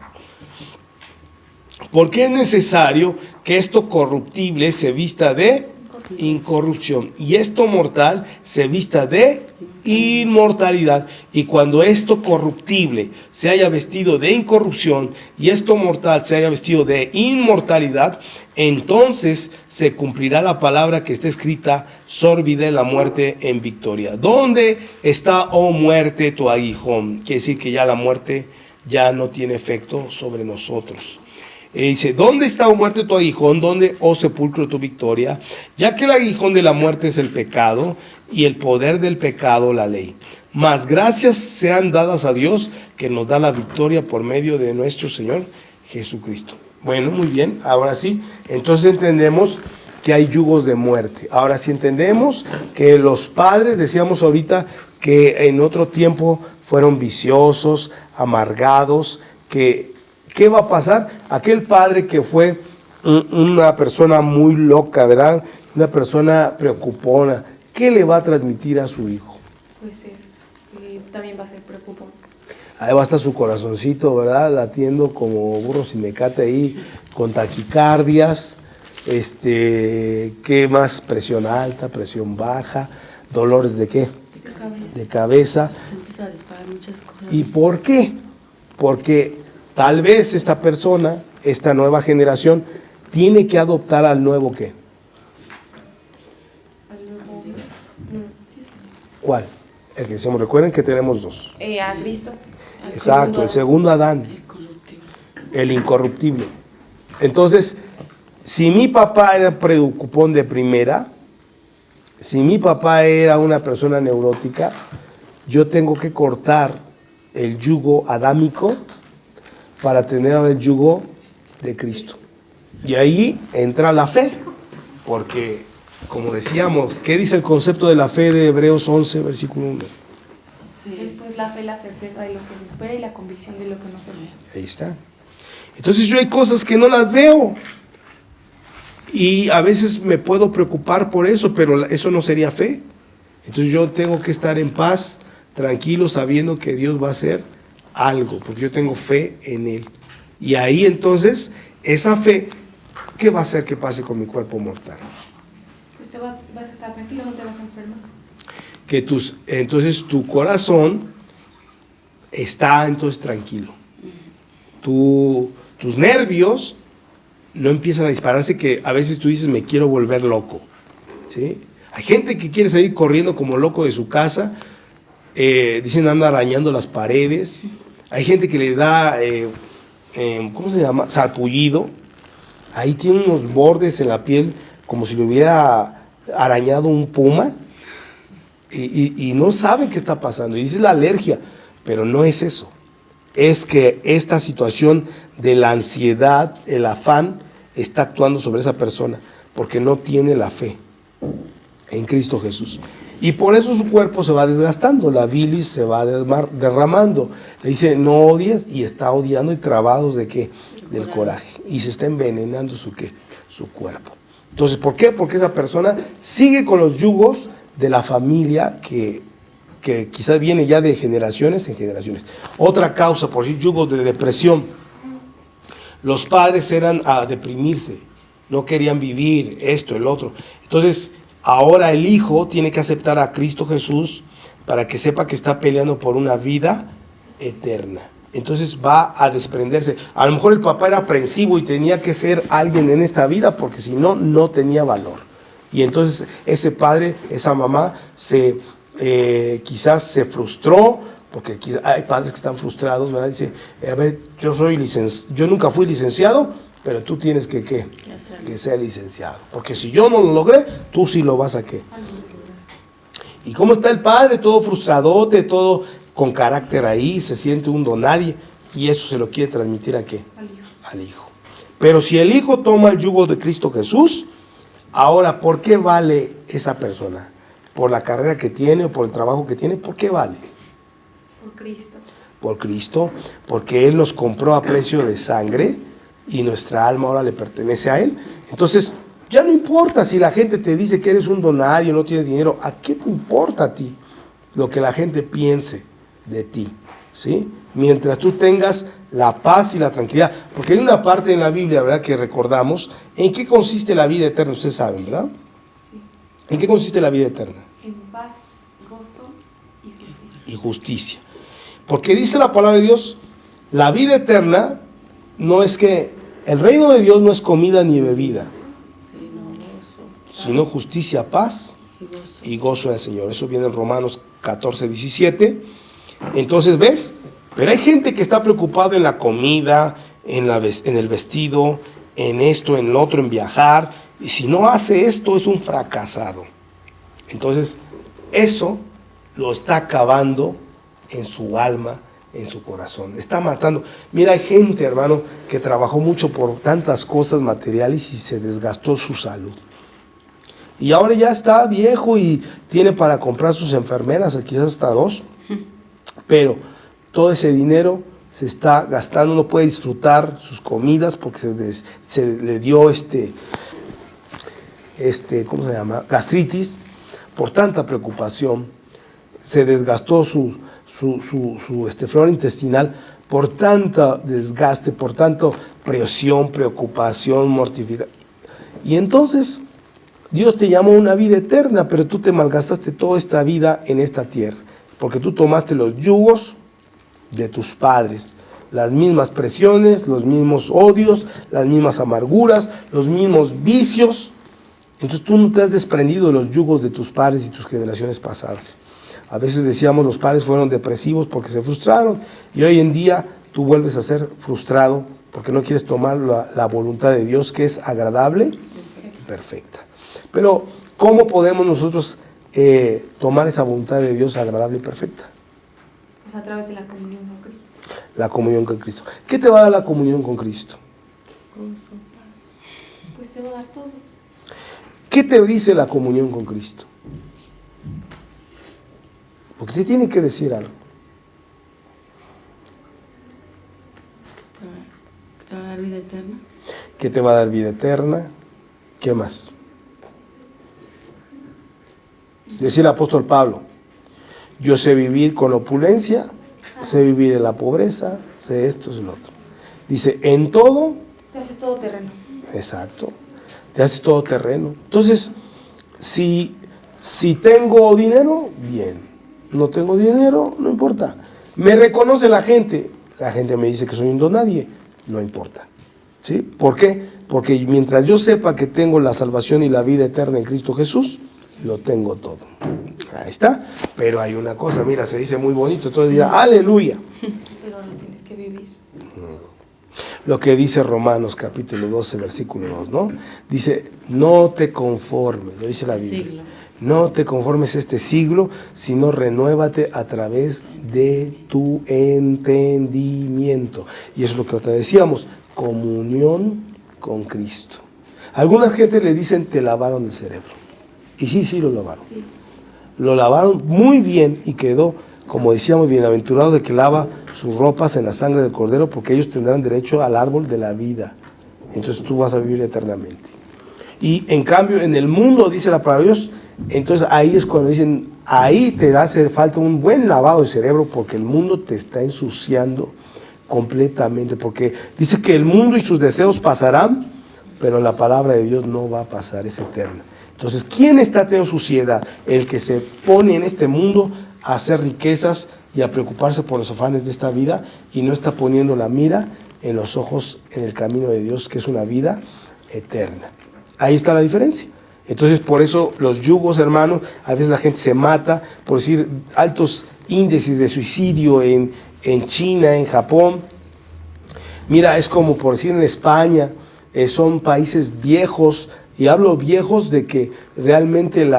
¿por qué es necesario que esto corruptible se vista de incorrupción y esto mortal se vista de inmortalidad? Y cuando esto corruptible se haya vestido de incorrupción y esto mortal se haya vestido de inmortalidad, entonces se cumplirá la palabra que está escrita: sorbiré la muerte en victoria. ¿Dónde está, oh muerte, tu aguijón? Quiere decir que ya la muerte ya no tiene efecto sobre nosotros. Dice, ¿dónde está, oh muerte, tu aguijón? ¿Dónde, oh sepulcro, tu victoria? Ya que el aguijón de la muerte es el pecado, y el poder del pecado la ley. Mas gracias sean dadas a Dios, que nos da la victoria por medio de nuestro Señor Jesucristo. Bueno, muy bien, ahora sí, entonces entendemos que hay yugos de muerte. Ahora sí entendemos que los padres, decíamos ahorita, que en otro tiempo fueron viciosos, amargados, ¿qué va a pasar? Aquel padre que fue una persona muy loca, ¿verdad? Una persona preocupona, ¿qué le va a transmitir a su hijo?
Pues también va a ser preocupón.
Ahí va a estar su corazoncito, ¿verdad? Latiendo como burro sin mecate ahí, con taquicardias, ¿qué más? Presión alta, presión baja, dolores ¿de qué? De cabeza.
Empieza a disparar muchas cosas.
¿Y por qué? Porque tal vez esta persona, esta nueva generación, tiene que adoptar al nuevo ¿qué? ¿Cuál? El que decimos, recuerden que tenemos dos.
A Cristo.
Exacto, el segundo Adán, el incorruptible. Entonces, si mi papá era preocupón de primera, Si mi papá era una persona neurótica, yo tengo que cortar el yugo adámico para tener ahora el yugo de Cristo. Y ahí entra la fe, porque, como decíamos, ¿qué dice el concepto de la fe de Hebreos 11, versículo 1?
Sí.
Después la fe, la certeza de lo que se espera y la convicción de lo que no se ve.
Ahí está. Entonces yo hay cosas que no las veo. Y a veces me puedo preocupar por eso, pero eso no sería fe. Entonces yo tengo que estar en paz, tranquilo, sabiendo que Dios va a hacer algo, porque yo tengo fe en Él. Y ahí entonces, esa fe, ¿qué va a hacer que pase con mi cuerpo mortal?
Usted vas a estar tranquilo, no te vas a enfermar.
Entonces tu corazón está entonces tranquilo. Tus nervios no empiezan a dispararse, que a veces tú dices, me quiero volver loco, ¿sí? Hay gente que quiere salir corriendo como loco de su casa, dicen anda arañando las paredes. Hay gente que le da, ¿cómo se llama? Sarpullido. Ahí tiene unos bordes en la piel como si le hubiera arañado un puma y no sabe qué está pasando. Y dice la alergia, pero no es eso. Es que esta situación de la ansiedad, el afán, está actuando sobre esa persona, porque no tiene la fe en Cristo Jesús. Y por eso su cuerpo se va desgastando, la bilis se va derramando. Le dice, no odies, y está odiando y trabado ¿de qué? Del coraje. Y se está envenenando su cuerpo. Entonces, ¿por qué? Porque esa persona sigue con los yugos de la familia que quizás viene ya de generaciones en generaciones. Otra causa, por decir, yugos de depresión. Los padres eran a deprimirse, no querían vivir esto, el otro. Entonces, ahora el hijo tiene que aceptar a Cristo Jesús para que sepa que está peleando por una vida eterna. Entonces va a desprenderse. A lo mejor el papá era aprensivo y tenía que ser alguien en esta vida, porque si no, no tenía valor. Y entonces ese padre, esa mamá, quizás se frustró, porque hay padres que están frustrados, ¿verdad? Dice, a ver, yo nunca fui licenciado, pero tú tienes que ser licenciado, porque si yo no lo logré, tú sí lo vas a ¿qué? ¿Y cómo está el padre? Todo frustradote, todo con carácter ahí, se siente un donadie, y eso se lo quiere transmitir ¿a qué? Al hijo. Pero si el hijo toma el yugo de Cristo Jesús, ahora, ¿por qué vale esa persona? ¿Por la carrera que tiene o por el trabajo que tiene? ¿Por qué vale?
Por Cristo.
Por Cristo, porque Él nos compró a precio de sangre y nuestra alma ahora le pertenece a Él. Entonces, ya no importa si la gente te dice que eres un donadio, no tienes dinero, ¿a qué te importa a ti lo que la gente piense de ti? ¿Sí? Mientras tú tengas la paz y la tranquilidad, porque hay una parte en la Biblia, ¿verdad?, que recordamos. ¿En qué consiste la vida eterna? Ustedes saben, ¿verdad?
Sí.
¿En qué consiste la vida eterna?
En paz, gozo y justicia.
Y justicia. Porque dice la palabra de Dios, la vida eterna no es que, el reino de Dios no es comida ni bebida, sino justicia, paz y gozo en el Señor. Eso viene en Romanos 14, 17. Entonces, ¿ves? Pero hay gente que está preocupada en la comida, en el vestido, en esto, en lo otro, en viajar. Y si no hace esto, es un fracasado. Entonces, eso lo está acabando en su alma, en su corazón. Está matando. Mira, hay gente, hermano, que trabajó mucho por tantas cosas materiales y se desgastó su salud. Y ahora ya está viejo y tiene para comprar sus enfermeras, quizás hasta 2. Pero todo ese dinero se está gastando, no puede disfrutar sus comidas porque se le dio ¿cómo se llama? Gastritis, por tanta preocupación. Se desgastó su flora intestinal por tanto desgaste, por tanto presión, preocupación, mortificación. Y entonces Dios te llamó a una vida eterna, pero tú te malgastaste toda esta vida en esta tierra, porque tú tomaste los yugos de tus padres, las mismas presiones, los mismos odios, las mismas amarguras, los mismos vicios. Entonces tú no te has desprendido de los yugos de tus padres y tus generaciones pasadas. A veces decíamos los padres fueron depresivos porque se frustraron, y hoy en día tú vuelves a ser frustrado porque no quieres tomar la voluntad de Dios, que es agradable y perfecta. Pero, ¿cómo podemos nosotros tomar esa voluntad de Dios agradable y perfecta?
Pues a través de la comunión con Cristo.
La comunión con Cristo. ¿Qué te va a dar la comunión con Cristo?
Gozo, paz.
Pues te va a dar todo.
¿Qué te dice la comunión con Cristo? Porque te tiene que decir algo.
¿Te va a dar vida eterna?
¿Qué te va a dar vida eterna? ¿Qué más? Decía el apóstol Pablo, yo sé vivir con la opulencia, sé vivir en la pobreza, sé esto, es lo otro. Dice, en todo,
Te haces todo terreno.
exacto, te haces todo terreno. Entonces, si tengo dinero, bien. No tengo dinero, no importa. Me reconoce la gente me dice que soy un don nadie, no importa. ¿Sí? ¿Por qué? Porque mientras yo sepa que tengo la salvación y la vida eterna en Cristo Jesús, lo tengo todo. Ahí está. Pero hay una cosa, mira, se dice muy bonito, entonces dirá, aleluya.
Pero lo tienes que vivir.
Lo que dice Romanos capítulo 12, versículo 2, ¿no? Dice, no te conformes, lo dice la Biblia.
Siglo.
No te conformes a este siglo, sino renuévate a través de tu entendimiento. Y eso es lo que te decíamos, comunión con Cristo. Algunas gente le dicen, te lavaron el cerebro. Y sí, lo lavaron.
Sí.
Lo lavaron muy bien y quedó, como decíamos, bienaventurado de que lava sus ropas en la sangre del Cordero, porque ellos tendrán derecho al árbol de la vida. Entonces tú vas a vivir eternamente. Y en cambio, en el mundo, dice la palabra de Dios, entonces ahí es cuando dicen, ahí te hace falta un buen lavado de cerebro, porque el mundo te está ensuciando completamente, porque dice que el mundo y sus deseos pasarán, pero la palabra de Dios no va a pasar, es eterna. Entonces, ¿quién está teniendo suciedad? El que se pone en este mundo a hacer riquezas y a preocuparse por los afanes de esta vida y no está poniendo la mira en los ojos, en el camino de Dios, que es una vida eterna. Ahí está la diferencia. Entonces, por eso los yugos, hermanos, a veces la gente se mata, por decir, altos índices de suicidio en China, en Japón. Mira, es como por decir en España, son países viejos, y hablo viejos de que realmente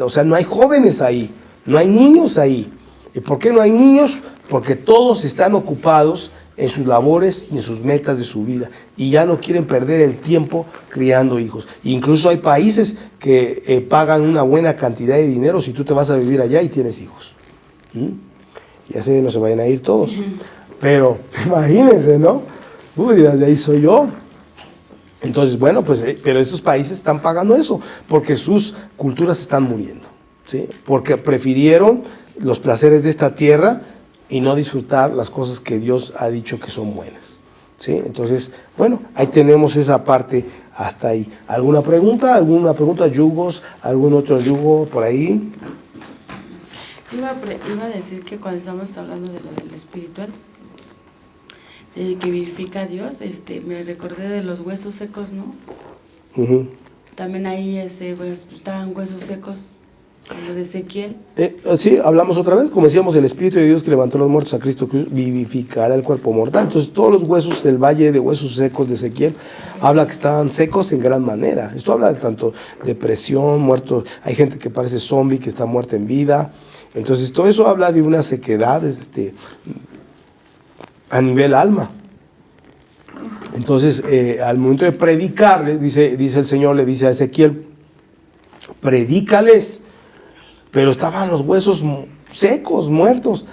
o sea, no hay jóvenes ahí, no hay niños ahí. ¿Y por qué no hay niños? Porque todos están ocupados en sus labores y en sus metas de su vida, y ya no quieren perder el tiempo criando hijos. Incluso hay países que pagan una buena cantidad de dinero si tú te vas a vivir allá y tienes hijos. Ya sé, no se vayan a ir todos, pero imagínense, ¿no? Dirás, de ahí soy yo. Entonces, bueno, pues, pero esos países están pagando eso, porque sus culturas están muriendo, ¿sí? Porque prefirieron los placeres de esta tierra y no disfrutar las cosas que Dios ha dicho que son buenas, ¿sí? Entonces, bueno, ahí tenemos esa parte hasta ahí. ¿Alguna pregunta? ¿Alguna pregunta? ¿Yugos? ¿Algún otro yugo por ahí?
Iba a decir que cuando estamos hablando de lo del espiritual, del que vivifica a Dios, me recordé de los huesos secos, ¿no?
Uh-huh.
También ahí pues, estaban huesos secos, como de Ezequiel.
Sí, hablamos otra vez, como decíamos, el Espíritu de Dios que levantó los muertos a Cristo vivificará el cuerpo mortal. Entonces todos los huesos del valle de huesos secos de Ezequiel habla que estaban secos en gran manera. Esto habla de tanto depresión, muertos, hay gente que parece zombie, que está muerta en vida. Entonces todo eso habla de una sequedad a nivel alma. Entonces al momento de predicarles, dice el Señor, le dice a Ezequiel, predícales. Pero estaban los huesos secos, muertos.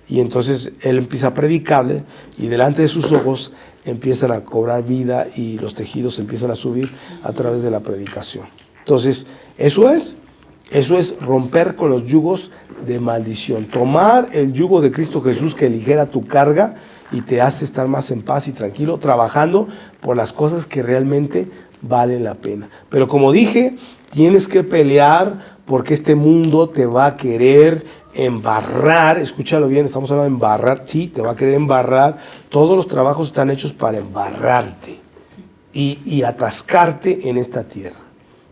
Y entonces él empieza a predicarle y delante de sus ojos empiezan a cobrar vida y los tejidos empiezan a subir a través de la predicación. Entonces, eso es romper con los yugos de maldición. Tomar el yugo de Cristo Jesús que aligera tu carga y te hace estar más en paz y tranquilo, trabajando por las cosas que realmente valen la pena. Pero como dije, tienes que pelear porque este mundo te va a querer embarrar. Escúchalo bien, estamos hablando de embarrar. Sí, te va a querer embarrar. Todos los trabajos están hechos para embarrarte y atascarte en esta tierra,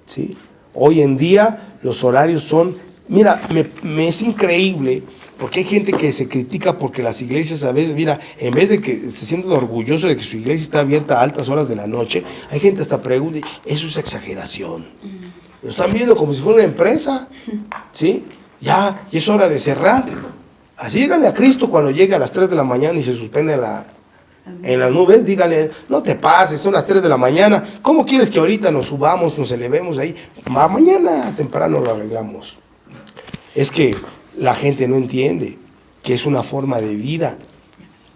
¿sí? Hoy en día los horarios son, mira, me es increíble Porque hay gente que se critica porque las iglesias a veces, mira, en vez de que se sientan orgullosos de que su iglesia está abierta a altas horas de la noche, hay gente hasta pregunta, eso es exageración. Lo están viendo como si fuera una empresa, ¿sí? Ya, y es hora de cerrar. Así díganle a Cristo cuando llegue a las 3 de la mañana y se suspende en las nubes, díganle, no te pases, son las 3 de la mañana, ¿cómo quieres que ahorita nos subamos, nos elevemos ahí? Mañana temprano lo arreglamos. Es que la gente no entiende que es una forma de vida.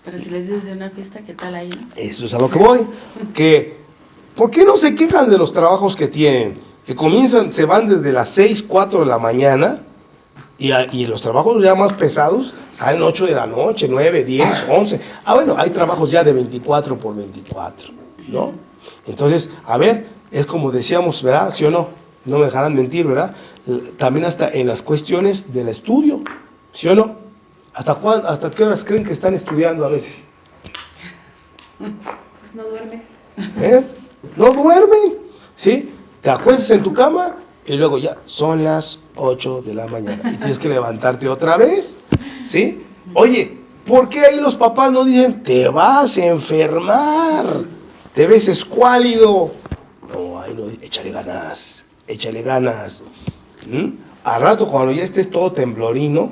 Pero si les dices de una fiesta, ¿qué tal ahí?
Eso es a lo que voy. ¿Por qué no se quejan de los trabajos que tienen? Que comienzan, se van desde las 6, 4 de la mañana y los trabajos ya más pesados salen 8 de la noche, 9, 10, 11. Bueno, hay trabajos ya de 24 por 24, ¿no? Entonces, a ver, es como decíamos, ¿verdad? ¿Sí o no? No me dejarán mentir, ¿verdad? También hasta en las cuestiones del estudio, ¿sí o no? ¿Hasta qué horas creen que están estudiando a veces?
Pues no duermes.
No duermen, ¿sí? Te acuestas en tu cama y luego ya son las 8 de la mañana y tienes que levantarte otra vez, ¿sí? Oye, ¿por qué ahí los papás no dicen, te vas a enfermar, te ves escuálido? No, ahí no, échale ganas, échale ganas. Al rato cuando ya estés todo temblorino,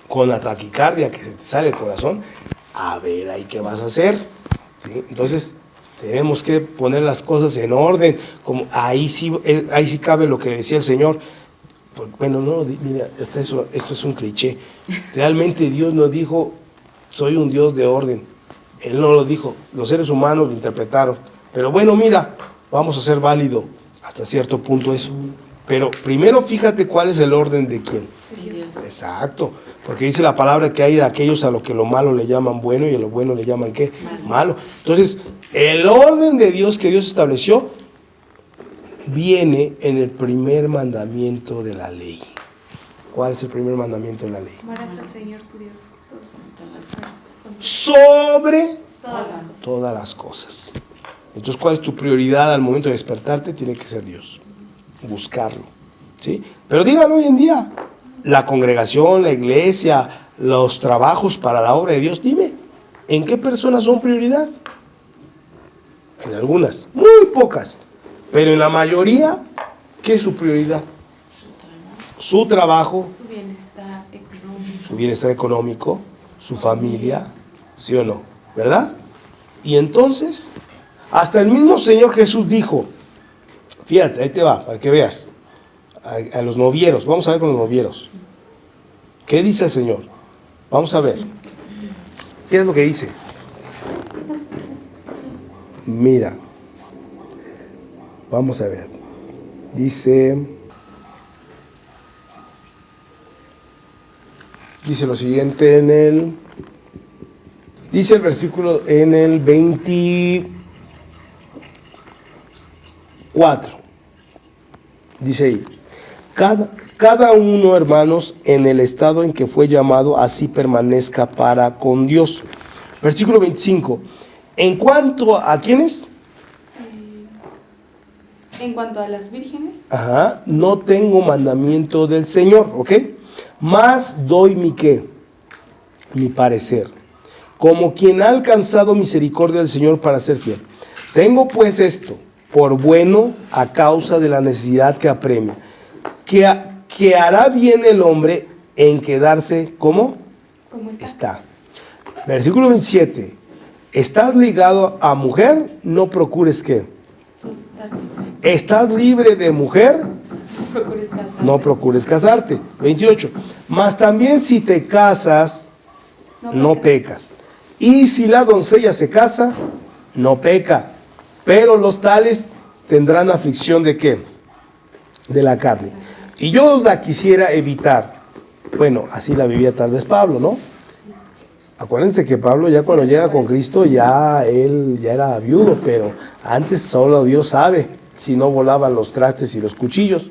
con la taquicardia que se te sale el corazón, a ver ahí qué vas a hacer, ¿sí? Entonces tenemos que poner las cosas en orden, como ahí sí cabe lo que decía el Señor. Bueno, no, mira, esto es un cliché. Realmente Dios no dijo, soy un Dios de orden. Él no lo dijo, los seres humanos lo interpretaron. Pero bueno, mira, vamos a ser válido hasta cierto punto eso. Pero primero fíjate cuál es el orden de quién.
Dios.
Exacto, porque dice la palabra que hay de aquellos a lo que lo malo le llaman bueno y a lo bueno le llaman ¿qué? Malo. Entonces, el orden de Dios que Dios estableció viene en el primer mandamiento de la ley. ¿Cuál es el primer mandamiento de la ley?
Amarás al Señor tu Dios.
Sobre
Todas.
todas las cosas. Entonces, ¿cuál es tu prioridad al momento de despertarte? Tiene que ser Dios. Buscarlo, ¿sí? Pero díganlo hoy en día, la congregación, la iglesia, los trabajos para la obra de Dios, dime, ¿en qué personas son prioridad? En algunas, muy pocas, pero en la mayoría, ¿qué es su prioridad? Su trabajo,
Su bienestar económico.
su bienestar económico, su familia, ¿sí o no? ¿Verdad? Y entonces, hasta el mismo Señor Jesús dijo, fíjate, ahí te va, para que veas, a los novieros, vamos a ver con los novieros. ¿Qué dice el Señor? Vamos a ver. ¿Qué es lo que dice? Mira, vamos a ver. Dice lo siguiente dice el versículo en el 24. Dice ahí, cada uno, hermanos, en el estado en que fue llamado, así permanezca para con Dios. Versículo 25. En cuanto a ¿quiénes?
En cuanto a las vírgenes,
No tengo mandamiento del Señor, ¿ok? Mas doy mi ¿qué? Mi parecer, como quien ha alcanzado misericordia del Señor para ser fiel. Tengo pues esto por bueno a causa de la necesidad que apremia, que hará bien el hombre en quedarse como
¿cómo
está. Versículo 27. Estás ligado a mujer, no procures ¿qué? Estás libre de mujer, no procures casarte. 28. Mas también si te casas, no pecas. Y si la doncella se casa, no peca. Pero los tales tendrán aflicción ¿de qué? De la carne. Y yo la quisiera evitar. Bueno, así la vivía tal vez Pablo, ¿no? Acuérdense que Pablo ya cuando llega con Cristo, él ya era viudo, pero antes solo Dios sabe si no volaban los trastes y los cuchillos.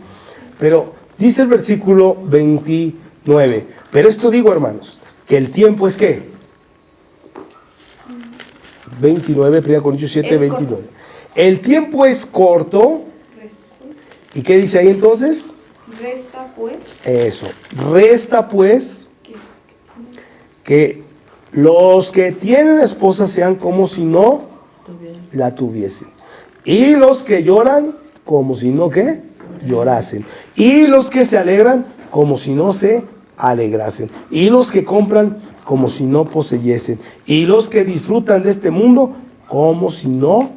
Pero dice el versículo 29, pero esto digo, hermanos, que el tiempo es ¿qué? 29, 1 Corintios 7, 29. El tiempo es corto. ¿Y qué dice ahí entonces?
Resta pues.
Eso, resta pues.
¿Qué cosa?
que los que tienen esposa sean como si no la tuviesen. Y los que lloran como si no, ¿qué? Llorasen. Y los que se alegran como si no se alegrasen. Y los que compran como si no poseyesen. Y los que disfrutan de este mundo como si no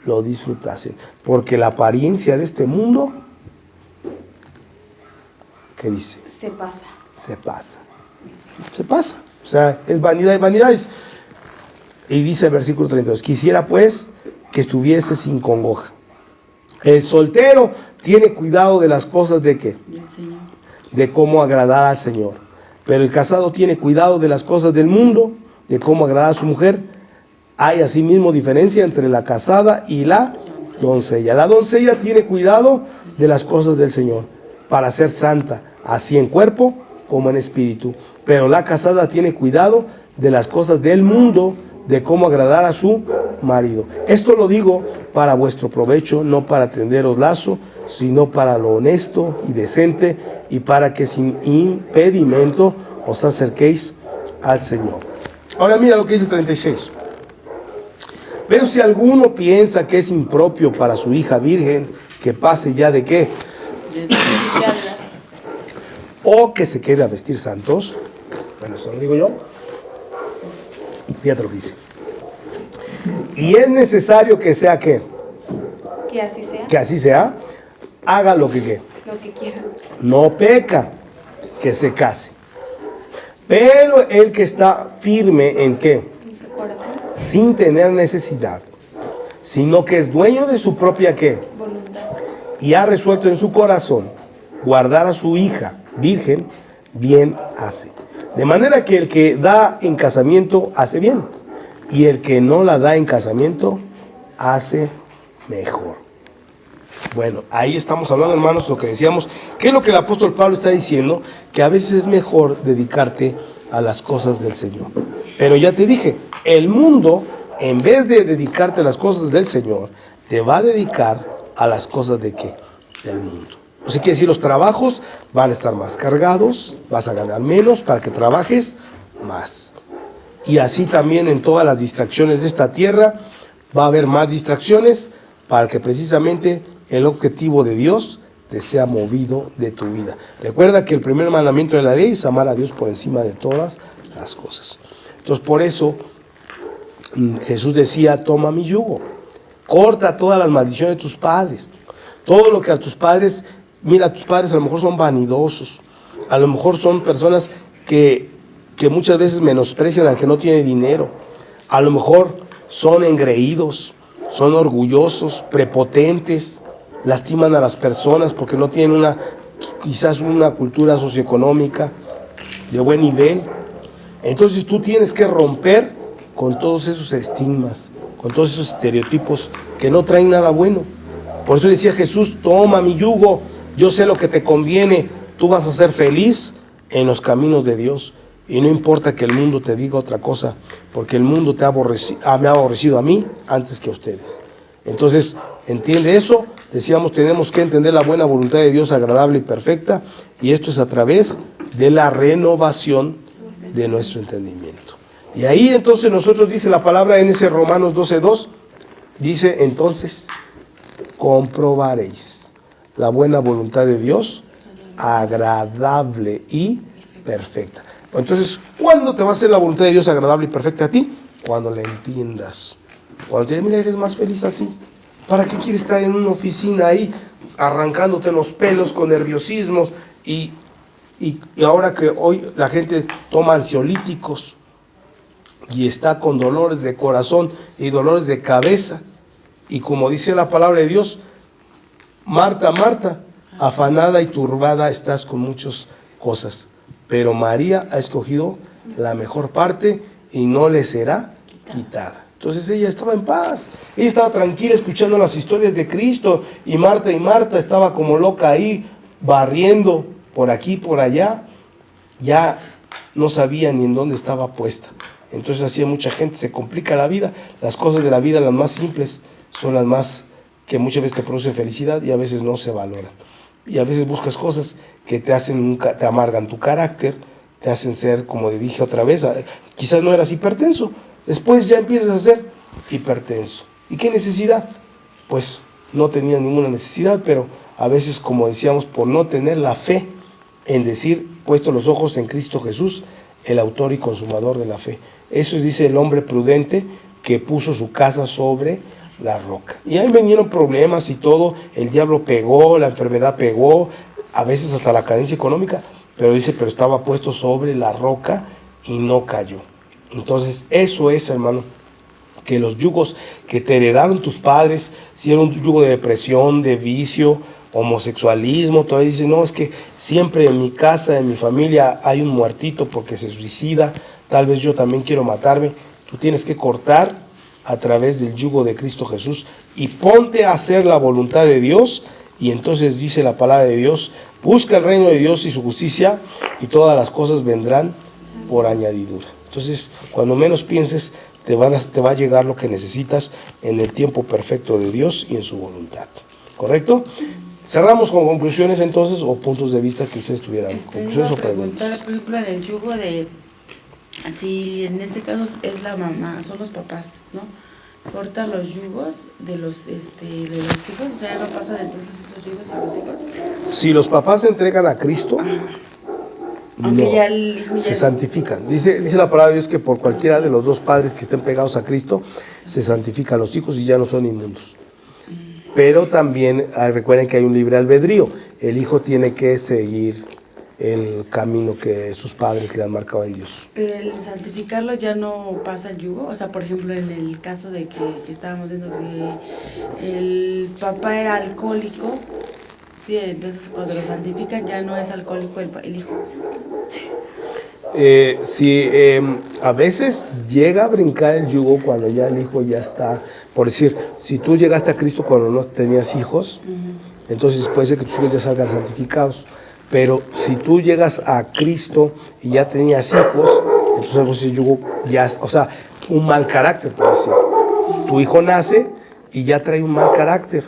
lo disfrutasen. Porque la apariencia de este mundo, ¿qué dice?
Se pasa.
Se pasa. Se pasa. O sea, es vanidad de vanidades. Y dice el versículo 32, quisiera pues que estuviese sin congoja. El soltero tiene cuidado de las cosas de ¿qué? De cómo agradar al Señor. Pero el casado tiene cuidado de las cosas del mundo, de cómo agradar a su mujer. Hay asimismo diferencia entre la casada y la doncella. La doncella tiene cuidado de las cosas del Señor, para ser santa, así en cuerpo como en espíritu. Pero la casada tiene cuidado de las cosas del mundo, de cómo agradar a su marido. Esto lo digo para vuestro provecho, no para tenderos lazo, sino para lo honesto y decente, y para que sin impedimento os acerquéis al Señor. Ahora mira lo que dice el 36. Pero si alguno piensa que es impropio para su hija virgen, que pase ya de ¿qué? O que se quede a vestir santos. Bueno, esto lo digo yo. Fíjate lo que dice. Y es necesario que sea ¿qué?
Que así sea.
Que así sea. Haga lo que ¿qué?
Lo que quiera.
No peca, que se case. Pero el que está firme en ¿qué?
En su corazón.
Sin tener necesidad, sino que es dueño de su propia ¿qué?
Voluntad.
Y ha resuelto en su corazón guardar a su hija virgen, bien hace. De manera que el que da en casamiento hace bien, y el que no la da en casamiento hace mejor. Bueno, ahí estamos hablando, hermanos, lo que decíamos. ¿Qué es lo que el apóstol Pablo está diciendo? Que a veces es mejor dedicarte a las cosas del Señor. Pero ya te dije, el mundo, en vez de dedicarte a las cosas del Señor, te va a dedicar a las cosas de ¿qué? Del mundo. O sea, quiere decir, los trabajos van a estar más cargados, vas a ganar menos para que trabajes más. Y así también en todas las distracciones de esta tierra va a haber más distracciones para que precisamente el objetivo de Dios te sea movido de tu vida. Recuerda que el primer mandamiento de la ley es amar a Dios por encima de todas las cosas. Entonces, por eso Jesús decía, toma mi yugo, corta todas las maldiciones de tus padres. Todo lo que a tus padres, mira, tus padres a lo mejor son vanidosos, a lo mejor son personas que muchas veces menosprecian al que no tiene dinero, a lo mejor son engreídos, son orgullosos, prepotentes, lastiman a las personas porque no tienen quizás una cultura socioeconómica de buen nivel. Entonces tú tienes que romper con todos esos estigmas, con todos esos estereotipos que no traen nada bueno. Por eso decía Jesús, toma mi yugo, yo sé lo que te conviene, tú vas a ser feliz en los caminos de Dios. Y no importa que el mundo te diga otra cosa, porque el mundo me ha aborrecido a mí antes que a ustedes. Entonces, entiende eso. Decíamos, tenemos que entender la buena voluntad de Dios agradable y perfecta, y esto es a través de la renovación de nuestro entendimiento. Y ahí entonces nosotros, dice la palabra en ese Romanos 12:2, dice entonces, comprobaréis la buena voluntad de Dios agradable y perfecta. Entonces, ¿cuándo te va a hacer la voluntad de Dios agradable y perfecta a ti? Cuando la entiendas. Cuando te digas, mira, eres más feliz así. ¿Para qué quieres estar en una oficina ahí arrancándote los pelos con nerviosismos? Y ahora que hoy la gente toma ansiolíticos y está con dolores de corazón y dolores de cabeza. Y como dice la palabra de Dios, Marta, Marta, afanada y turbada estás con muchas cosas, pero María ha escogido la mejor parte y no le será quitada. Entonces ella estaba en paz, ella estaba tranquila escuchando las historias de Cristo, y Marta estaba como loca ahí, barriendo por aquí, por allá, ya no sabía ni en dónde estaba puesta. Entonces así mucha gente se complica la vida. Las cosas de la vida, las más simples, son las más que muchas veces te producen felicidad y a veces no se valoran. Y a veces buscas cosas que te amargan tu carácter te hacen ser, como dije otra vez, quizás no eras hipertenso, después ya empiezas a ser hipertenso. ¿Y qué necesidad? Pues no tenía ninguna necesidad, pero a veces, como decíamos, por no tener la fe en decir, puesto los ojos en Cristo Jesús, el autor y consumador de la fe. Eso dice el hombre prudente que puso su casa sobre la roca. Y ahí vinieron problemas y todo, el diablo pegó, la enfermedad pegó, a veces hasta la carencia económica, pero dice, pero estaba puesto sobre la roca y no cayó. Entonces, eso es, hermano, que los yugos que te heredaron tus padres, si era un yugo de depresión, de vicio, homosexualismo, todavía dices, no, es que siempre en mi casa, en mi familia hay un muertito porque se suicida, tal vez yo también quiero matarme. Tú tienes que cortar a través del yugo de Cristo Jesús y ponte a hacer la voluntad de Dios. Y entonces dice la palabra de Dios, busca el reino de Dios y su justicia y todas las cosas vendrán por añadidura. Entonces, cuando menos pienses, te va a llegar lo que necesitas en el tiempo perfecto de Dios y en su voluntad. ¿Correcto? Cerramos con conclusiones entonces, o puntos de vista que ustedes tuvieran. Conclusiones o preguntas.
Por ejemplo, en el yugo de, así en este caso es la mamá, son los papás, ¿no? Cortan los yugos de los hijos, o sea, no pasan entonces esos yugos a los hijos.
Si los papás se entregan a Cristo,
aunque
no,
ya el hijo
se
ya
santifican. Dice la palabra de Dios que por cualquiera de los dos padres que estén pegados a Cristo, se santifican los hijos y ya no son inmundos. Pero también recuerden que hay un libre albedrío. El hijo tiene que seguir el camino que sus padres le han marcado en Dios.
Pero el santificarlo ya no pasa el yugo, o sea, por ejemplo, en el caso de que estábamos viendo que el papá era alcohólico, sí, entonces cuando lo santifican ya no es alcohólico el hijo.
Si a veces llega a brincar el yugo cuando ya el hijo ya está, por decir, si tú llegaste a Cristo cuando no tenías hijos, entonces puede ser que tus hijos ya salgan santificados. Pero si tú llegas a Cristo y ya tenías hijos, entonces el yugo ya, o sea, un mal carácter, por decir. Tu hijo nace y ya trae un mal carácter,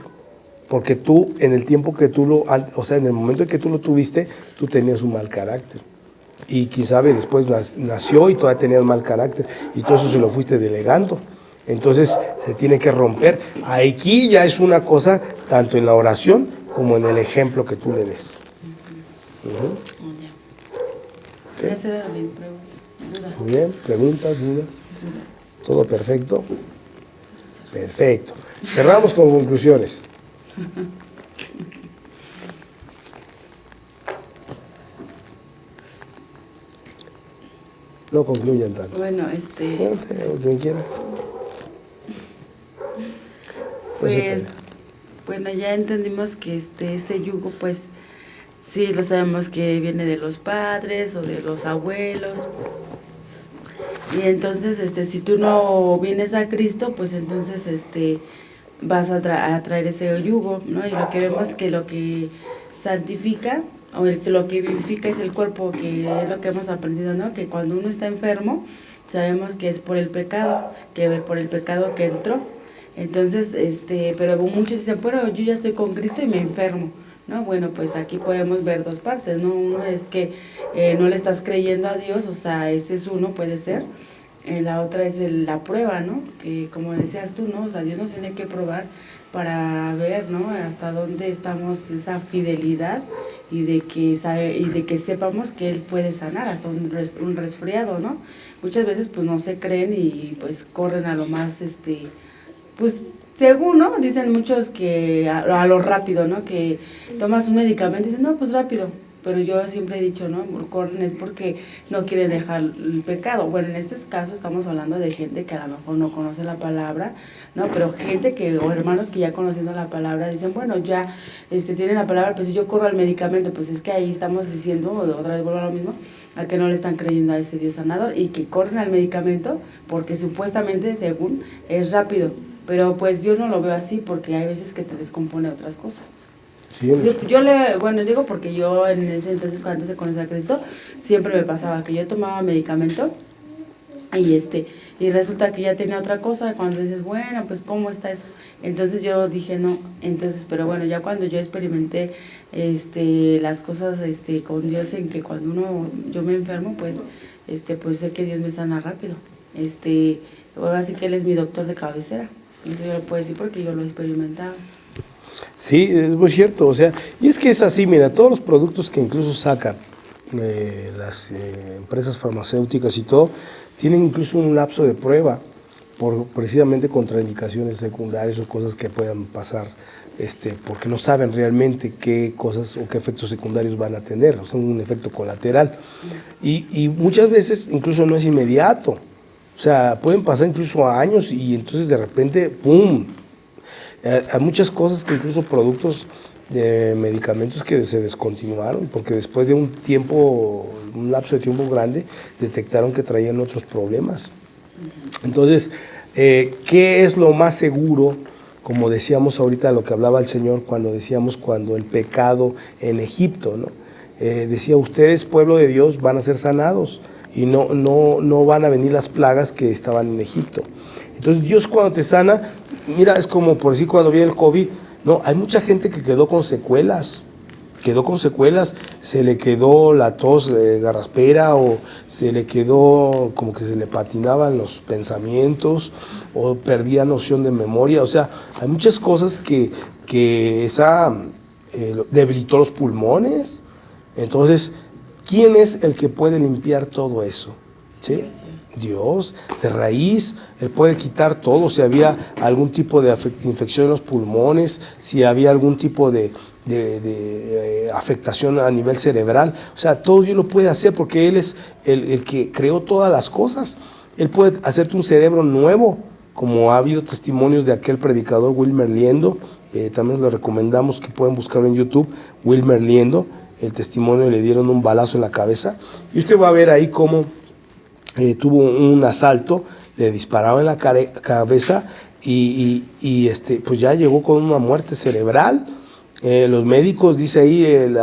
porque tú en el tiempo que en el momento en que tú lo tuviste, tú tenías un mal carácter. Y quién sabe, después nació y todavía tenías mal carácter, y todo eso se lo fuiste delegando. Entonces se tiene que romper. Aquí ya es una cosa, tanto en la oración como en el ejemplo que tú le des. ¿Okay?
Esa era mi pregunta.
Muy bien, preguntas, dudas. ¿Todo perfecto? Perfecto. Cerramos con conclusiones. No concluyan tanto.
Bueno,
O quien quiera.
pues, bueno, ya entendimos que ese yugo, pues, sí, lo sabemos que viene de los padres o de los abuelos. Y entonces, si tú no vienes a Cristo, pues entonces, vas a traer ese yugo, ¿no? Y lo que vemos que lo que santifica, o lo que vivifica es el cuerpo, que es lo que hemos aprendido, ¿no? Que cuando uno está enfermo, sabemos que es por el pecado, que entró. Entonces, pero muchos dicen, bueno, yo ya estoy con Cristo y me enfermo, ¿no? Bueno, pues aquí podemos ver dos partes, ¿no? Uno es que no le estás creyendo a Dios, o sea, ese es uno, puede ser. La otra es la prueba, ¿no? Que como decías tú, ¿no? O sea, Dios nos tiene que probar para ver, ¿no? Hasta dónde estamos, esa fidelidad, y de que sepamos que Él puede sanar hasta un resfriado, ¿no? Muchas veces pues no se creen y pues corren a lo más, pues según, ¿no? Dicen muchos que a lo rápido, ¿no? Que tomas un medicamento y dices, no, pues rápido. Pero yo siempre he dicho, ¿no? Corren es porque no quieren dejar el pecado. Bueno, en este caso estamos hablando de gente que a lo mejor no conoce la palabra, ¿no? Pero gente o hermanos que ya conociendo la palabra dicen, bueno, ya tienen la palabra, pues si yo corro al medicamento, pues es que ahí estamos diciendo, otra vez vuelvo a lo mismo, a que no le están creyendo a ese Dios sanador y que corren al medicamento porque supuestamente, según, es rápido. Pero pues yo no lo veo así porque hay veces que te descompone otras cosas.
Sí,
Bueno, digo porque yo en ese entonces, antes de conocer a Cristo, siempre me pasaba que yo tomaba medicamento y y resulta que ya tenía otra cosa. Cuando dices, bueno, pues ¿cómo está eso? Entonces yo dije no. Entonces, pero bueno, ya cuando yo experimenté las cosas con Dios, en que cuando yo me enfermo, pues sé que Dios me sana rápido. Ahora sí que Él es mi doctor de cabecera. Eso yo lo puedo decir porque yo lo he experimentado.
Sí, es muy cierto, o sea, y es que es así, mira, todos los productos que incluso sacan las empresas farmacéuticas y todo, tienen incluso un lapso de prueba por precisamente contraindicaciones secundarias o cosas que puedan pasar, porque no saben realmente qué cosas o qué efectos secundarios van a tener, son un efecto colateral. Y muchas veces incluso no es inmediato, o sea, pueden pasar incluso años y entonces de repente, ¡pum! Hay muchas cosas que incluso productos de medicamentos que se descontinuaron porque después de un tiempo, un lapso de tiempo grande, detectaron que traían otros problemas. Entonces, ¿qué es lo más seguro? Como decíamos ahorita, lo que hablaba el Señor cuando decíamos cuando el pecado en Egipto, ¿no? Decía, ustedes, pueblo de Dios, van a ser sanados y no van a venir las plagas que estaban en Egipto. Entonces Dios cuando te sana, mira, es como por decir cuando viene el COVID, no, hay mucha gente que quedó con secuelas, se le quedó la tos garraspera o se le quedó como que se le patinaban los pensamientos o perdía noción de memoria, o sea, hay muchas cosas que esa debilitó los pulmones. Entonces, ¿quién es el que puede limpiar todo eso? ¿Sí? Dios, de raíz, Él puede quitar todo, si había algún tipo de infección en los pulmones, si había algún tipo de afectación a nivel cerebral, o sea, todo Dios lo puede hacer porque Él es el que creó todas las cosas. Él puede hacerte un cerebro nuevo, como ha habido testimonios de aquel predicador Wilmer Liendo, también les recomendamos que puedan buscarlo en YouTube, Wilmer Liendo, el testimonio le dieron un balazo en la cabeza, y usted va a ver ahí cómo tuvo un asalto, le dispararon en la cabeza pues ya llegó con una muerte cerebral. Los médicos, dice ahí,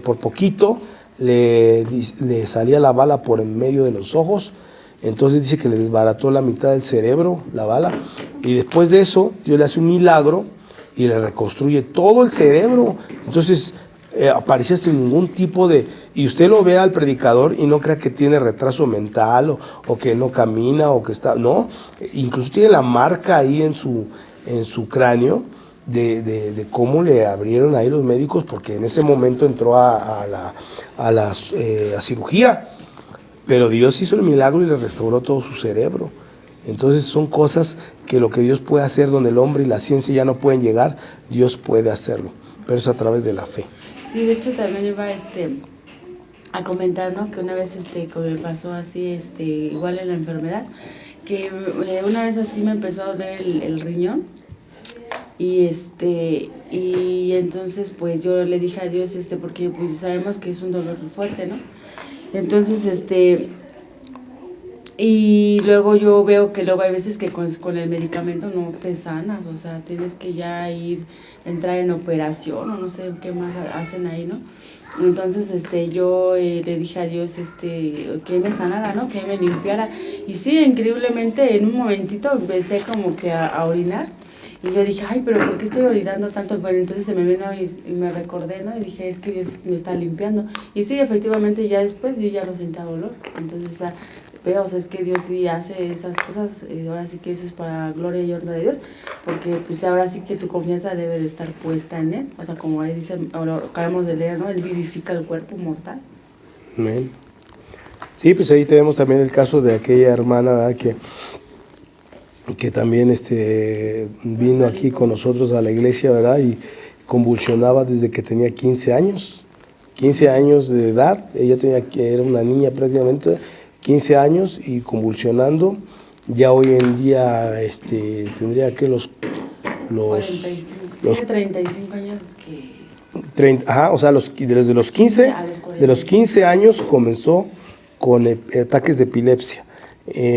por poquito le salía la bala por en medio de los ojos, entonces dice que le desbarató la mitad del cerebro, la bala, y después de eso Dios le hace un milagro y le reconstruye todo el cerebro. Entonces aparecía sin ningún tipo de... Y usted lo ve al predicador y no crea que tiene retraso mental o que no camina o que está... No, incluso tiene la marca ahí en su cráneo de cómo le abrieron ahí los médicos, porque en ese momento entró a cirugía, pero Dios hizo el milagro y le restauró todo su cerebro. Entonces son cosas que lo que Dios puede hacer donde el hombre y la ciencia ya no pueden llegar, Dios puede hacerlo, pero es a través de la fe.
Sí, de hecho también iba a comentar, ¿no? Que una vez como me pasó así, igual en la enfermedad, que una vez así me empezó a doler el riñón y entonces pues yo le dije a Dios, porque pues sabemos que es un dolor fuerte, ¿no? Entonces y luego yo veo que luego hay veces que con el medicamento no te sanas, o sea, tienes que ya entrar en operación o no sé qué más hacen ahí, ¿no? Entonces, yo le dije a Dios, que me sanara, ¿no? Que me limpiara. Y sí, increíblemente, en un momentito empecé como que a orinar. Y yo dije, ay, pero ¿por qué estoy orinando tanto? Bueno, entonces se me vino y me recordé, ¿no? Y dije, es que Dios me está limpiando. Y sí, efectivamente, ya después yo ya no sentía dolor. Entonces, o sea, veo, o sea, es que Dios sí hace esas cosas. Ahora sí que eso es para gloria y honra de Dios. Porque, pues, ahora sí que tu confianza debe de estar puesta en Él. O sea, como ahí dice, ahora acabamos de leer, ¿no? Él vivifica el cuerpo mortal.
Amén. Sí, pues ahí tenemos también el caso de aquella hermana, ¿verdad? Que también vino aquí con nosotros a la iglesia, ¿verdad? Y convulsionaba desde que tenía 15 años. 15 años de edad, ella era una niña prácticamente, 15 años y convulsionando. Ya hoy en día tendría que los
45,
los
tiene 35 años que...
30, ajá, o sea, desde los 15, de los 15 años comenzó con ataques de epilepsia.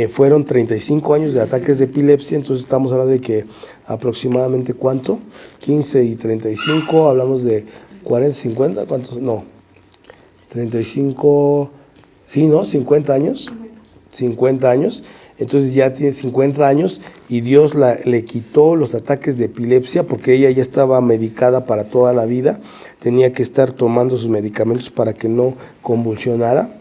Fueron 35 años de ataques de epilepsia, entonces estamos hablando de que aproximadamente, ¿cuánto? 15 y 35, hablamos de 40, 50, ¿cuántos? No, 35, sí, ¿no? 50 años. 50 años. Entonces ya tiene 50 años y Dios le quitó los ataques de epilepsia porque ella ya estaba medicada para toda la vida, tenía que estar tomando sus medicamentos para que no convulsionara.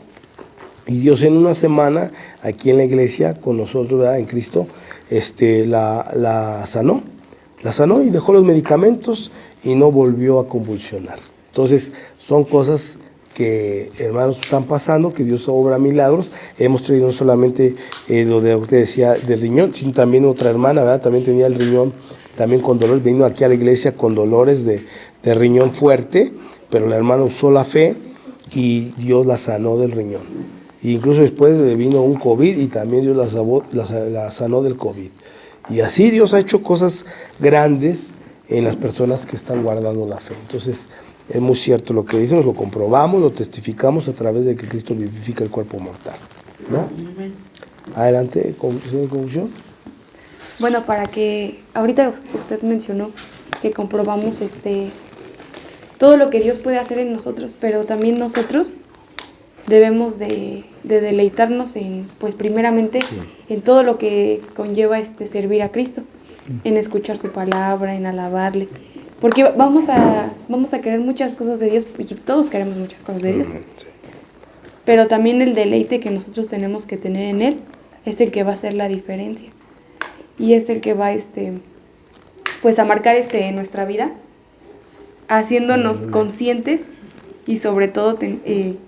Y Dios en una semana, aquí en la iglesia, con nosotros, ¿verdad?, en Cristo, la sanó y dejó los medicamentos y no volvió a convulsionar. Entonces, son cosas que, hermanos, están pasando, que Dios obra milagros. Hemos traído no solamente lo de usted decía del riñón, sino también otra hermana, ¿verdad?, también tenía el riñón también con dolores, vino aquí a la iglesia con dolores de riñón fuerte, pero la hermana usó la fe y Dios la sanó del riñón. E incluso después vino un COVID y también Dios la sanó del COVID. Y así Dios ha hecho cosas grandes en las personas que están guardando la fe. Entonces, es muy cierto lo que dicen, lo comprobamos, lo testificamos a través de que Cristo vivifica el cuerpo mortal, ¿no?
Amén.
Adelante, conclusión.
Bueno, para que ahorita usted mencionó que comprobamos todo lo que Dios puede hacer en nosotros, pero también nosotros debemos de deleitarnos en, pues primeramente, en todo lo que conlleva servir a Cristo, en escuchar su palabra, en alabarle, porque vamos a querer muchas cosas de Dios, y todos queremos muchas cosas de Dios, pero también el deleite que nosotros tenemos que tener en Él es el que va a hacer la diferencia, y es el que va pues a marcar en nuestra vida, haciéndonos conscientes y sobre todo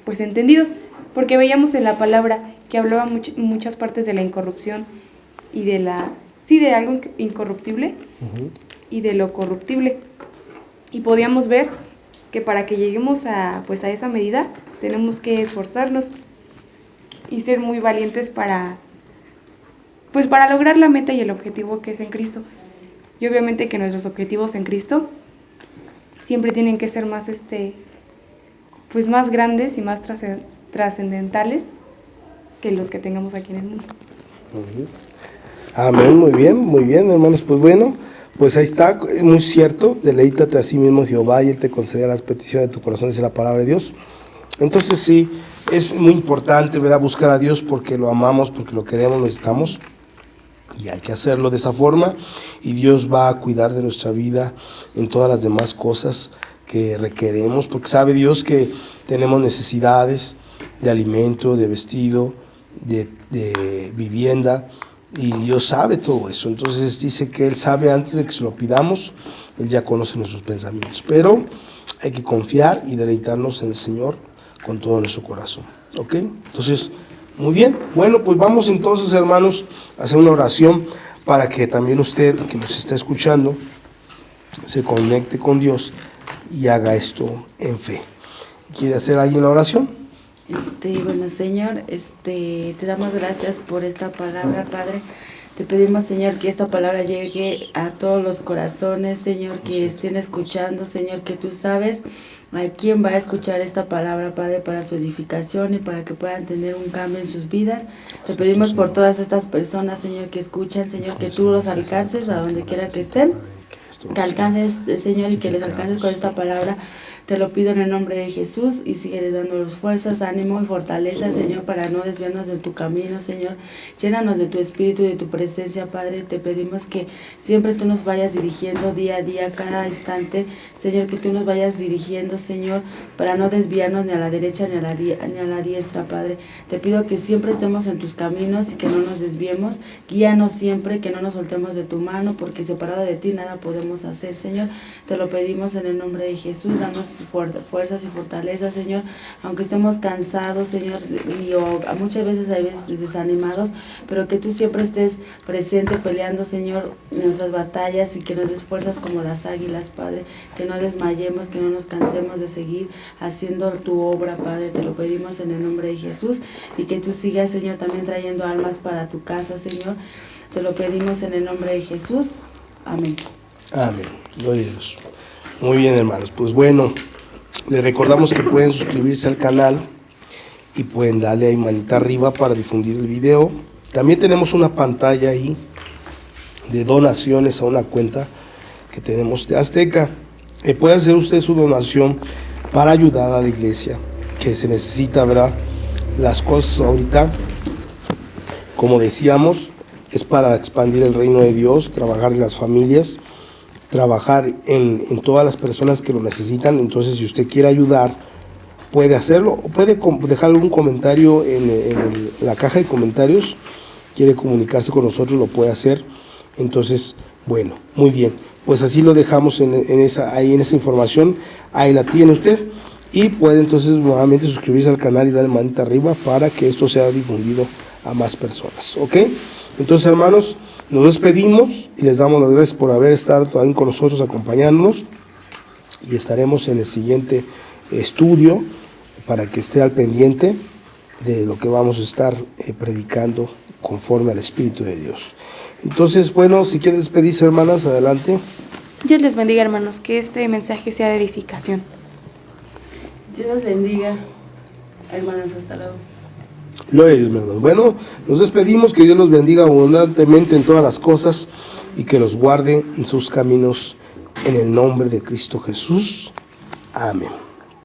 pues entendidos, porque veíamos en la palabra que hablaba muchas partes de la incorrupción y de algo incorruptible y de lo corruptible, y podíamos ver que para que lleguemos a esa medida tenemos que esforzarnos y ser muy valientes para lograr la meta y el objetivo que es en Cristo. Y obviamente que nuestros objetivos en Cristo siempre tienen que ser más pues más grandes y más trascendentales que los que tengamos aquí en el mundo.
Amén, muy bien, hermanos. Pues bueno, pues ahí está, es muy cierto, deleítate a sí mismo Jehová y Él te concederá las peticiones de tu corazón, dice la palabra de Dios. Entonces sí, es muy importante, ¿verdad?, buscar a Dios porque lo amamos, porque lo queremos, lo necesitamos. Y hay que hacerlo de esa forma y Dios va a cuidar de nuestra vida en todas las demás cosas que requeremos, porque sabe Dios que tenemos necesidades de alimento, de vestido, de vivienda, y Dios sabe todo eso. Entonces dice que Él sabe antes de que se lo pidamos, Él ya conoce nuestros pensamientos, pero hay que confiar y deleitarnos en el Señor con todo nuestro corazón, ¿ok? Entonces, muy bien, bueno, pues vamos entonces, hermanos, a hacer una oración para que también usted que nos está escuchando se conecte con Dios y haga esto en fe. ¿Quiere hacer alguien la oración?
Bueno, Señor, te damos gracias por esta palabra, Padre. Te pedimos, Señor, que esta palabra llegue a todos los corazones, Señor, que estén escuchando, Señor, que tú sabes a quién va a escuchar esta palabra, Padre, para su edificación y para que puedan tener un cambio en sus vidas. Te pedimos por todas estas personas, Señor, que escuchan, Señor, que tú los alcances a donde quiera que estén, que alcances, Señor, y que les alcances con esta palabra. Te lo pido en el nombre de Jesús y sigue dándonos fuerzas, ánimo y fortaleza, Señor, para no desviarnos de tu camino, Señor. Llénanos de tu espíritu y de tu presencia, Padre. Te pedimos que siempre tú nos vayas dirigiendo día a día, cada instante, Señor, que tú nos vayas dirigiendo, Señor, para no desviarnos ni a la derecha ni a la diestra, Padre. Te pido que siempre estemos en tus caminos y que no nos desviemos. Guíanos siempre, que no nos soltemos de tu mano, porque separado de ti nada podemos hacer, Señor. Te lo pedimos en el nombre de Jesús. Danos fuerzas y fortaleza, Señor, aunque estemos cansados, Señor, y muchas veces hay veces desanimados, pero que tú siempre estés presente peleando, Señor, en nuestras batallas y que nos des fuerzas como las águilas, Padre, que no desmayemos, que no nos cansemos de seguir haciendo tu obra, Padre. Te lo pedimos en el nombre de Jesús y que tú sigas, Señor, también trayendo almas para tu casa, Señor. Te lo pedimos en el nombre de Jesús. Amén.
Amén. Gloria a Dios. Muy bien, hermanos. Pues bueno, les recordamos que pueden suscribirse al canal y pueden darle ahí manita arriba para difundir el video. También tenemos una pantalla ahí de donaciones a una cuenta que tenemos de Azteca. Puede hacer usted su donación para ayudar a la iglesia, que se necesita, ¿verdad? Las cosas ahorita como decíamos, es para expandir el reino de Dios, trabajar en las familias, trabajar en todas las personas que lo necesitan. Entonces, si usted quiere ayudar, puede hacerlo, o puede dejar algún comentario en la caja de comentarios. Quiere comunicarse con nosotros, lo puede hacer. Entonces, bueno, muy bien, pues así lo dejamos en esa información. Ahí la tiene usted, y puede entonces nuevamente suscribirse al canal y darle manita arriba para que esto sea difundido a más personas, ¿ok? Entonces, hermanos, nos despedimos y les damos las gracias por haber estado todavía con nosotros, acompañándonos, y estaremos en el siguiente estudio para que esté al pendiente de lo que vamos a estar predicando conforme al Espíritu de Dios. Entonces, bueno, si quieren despedirse, hermanas, adelante.
Dios les bendiga, hermanos, que este mensaje sea de edificación.
Dios los bendiga, hermanos, hasta luego.
Gloria a Dios, hermanos. Bueno, nos despedimos, que Dios los bendiga abundantemente en todas las cosas y que los guarde en sus caminos, en el nombre de Cristo Jesús. Amén.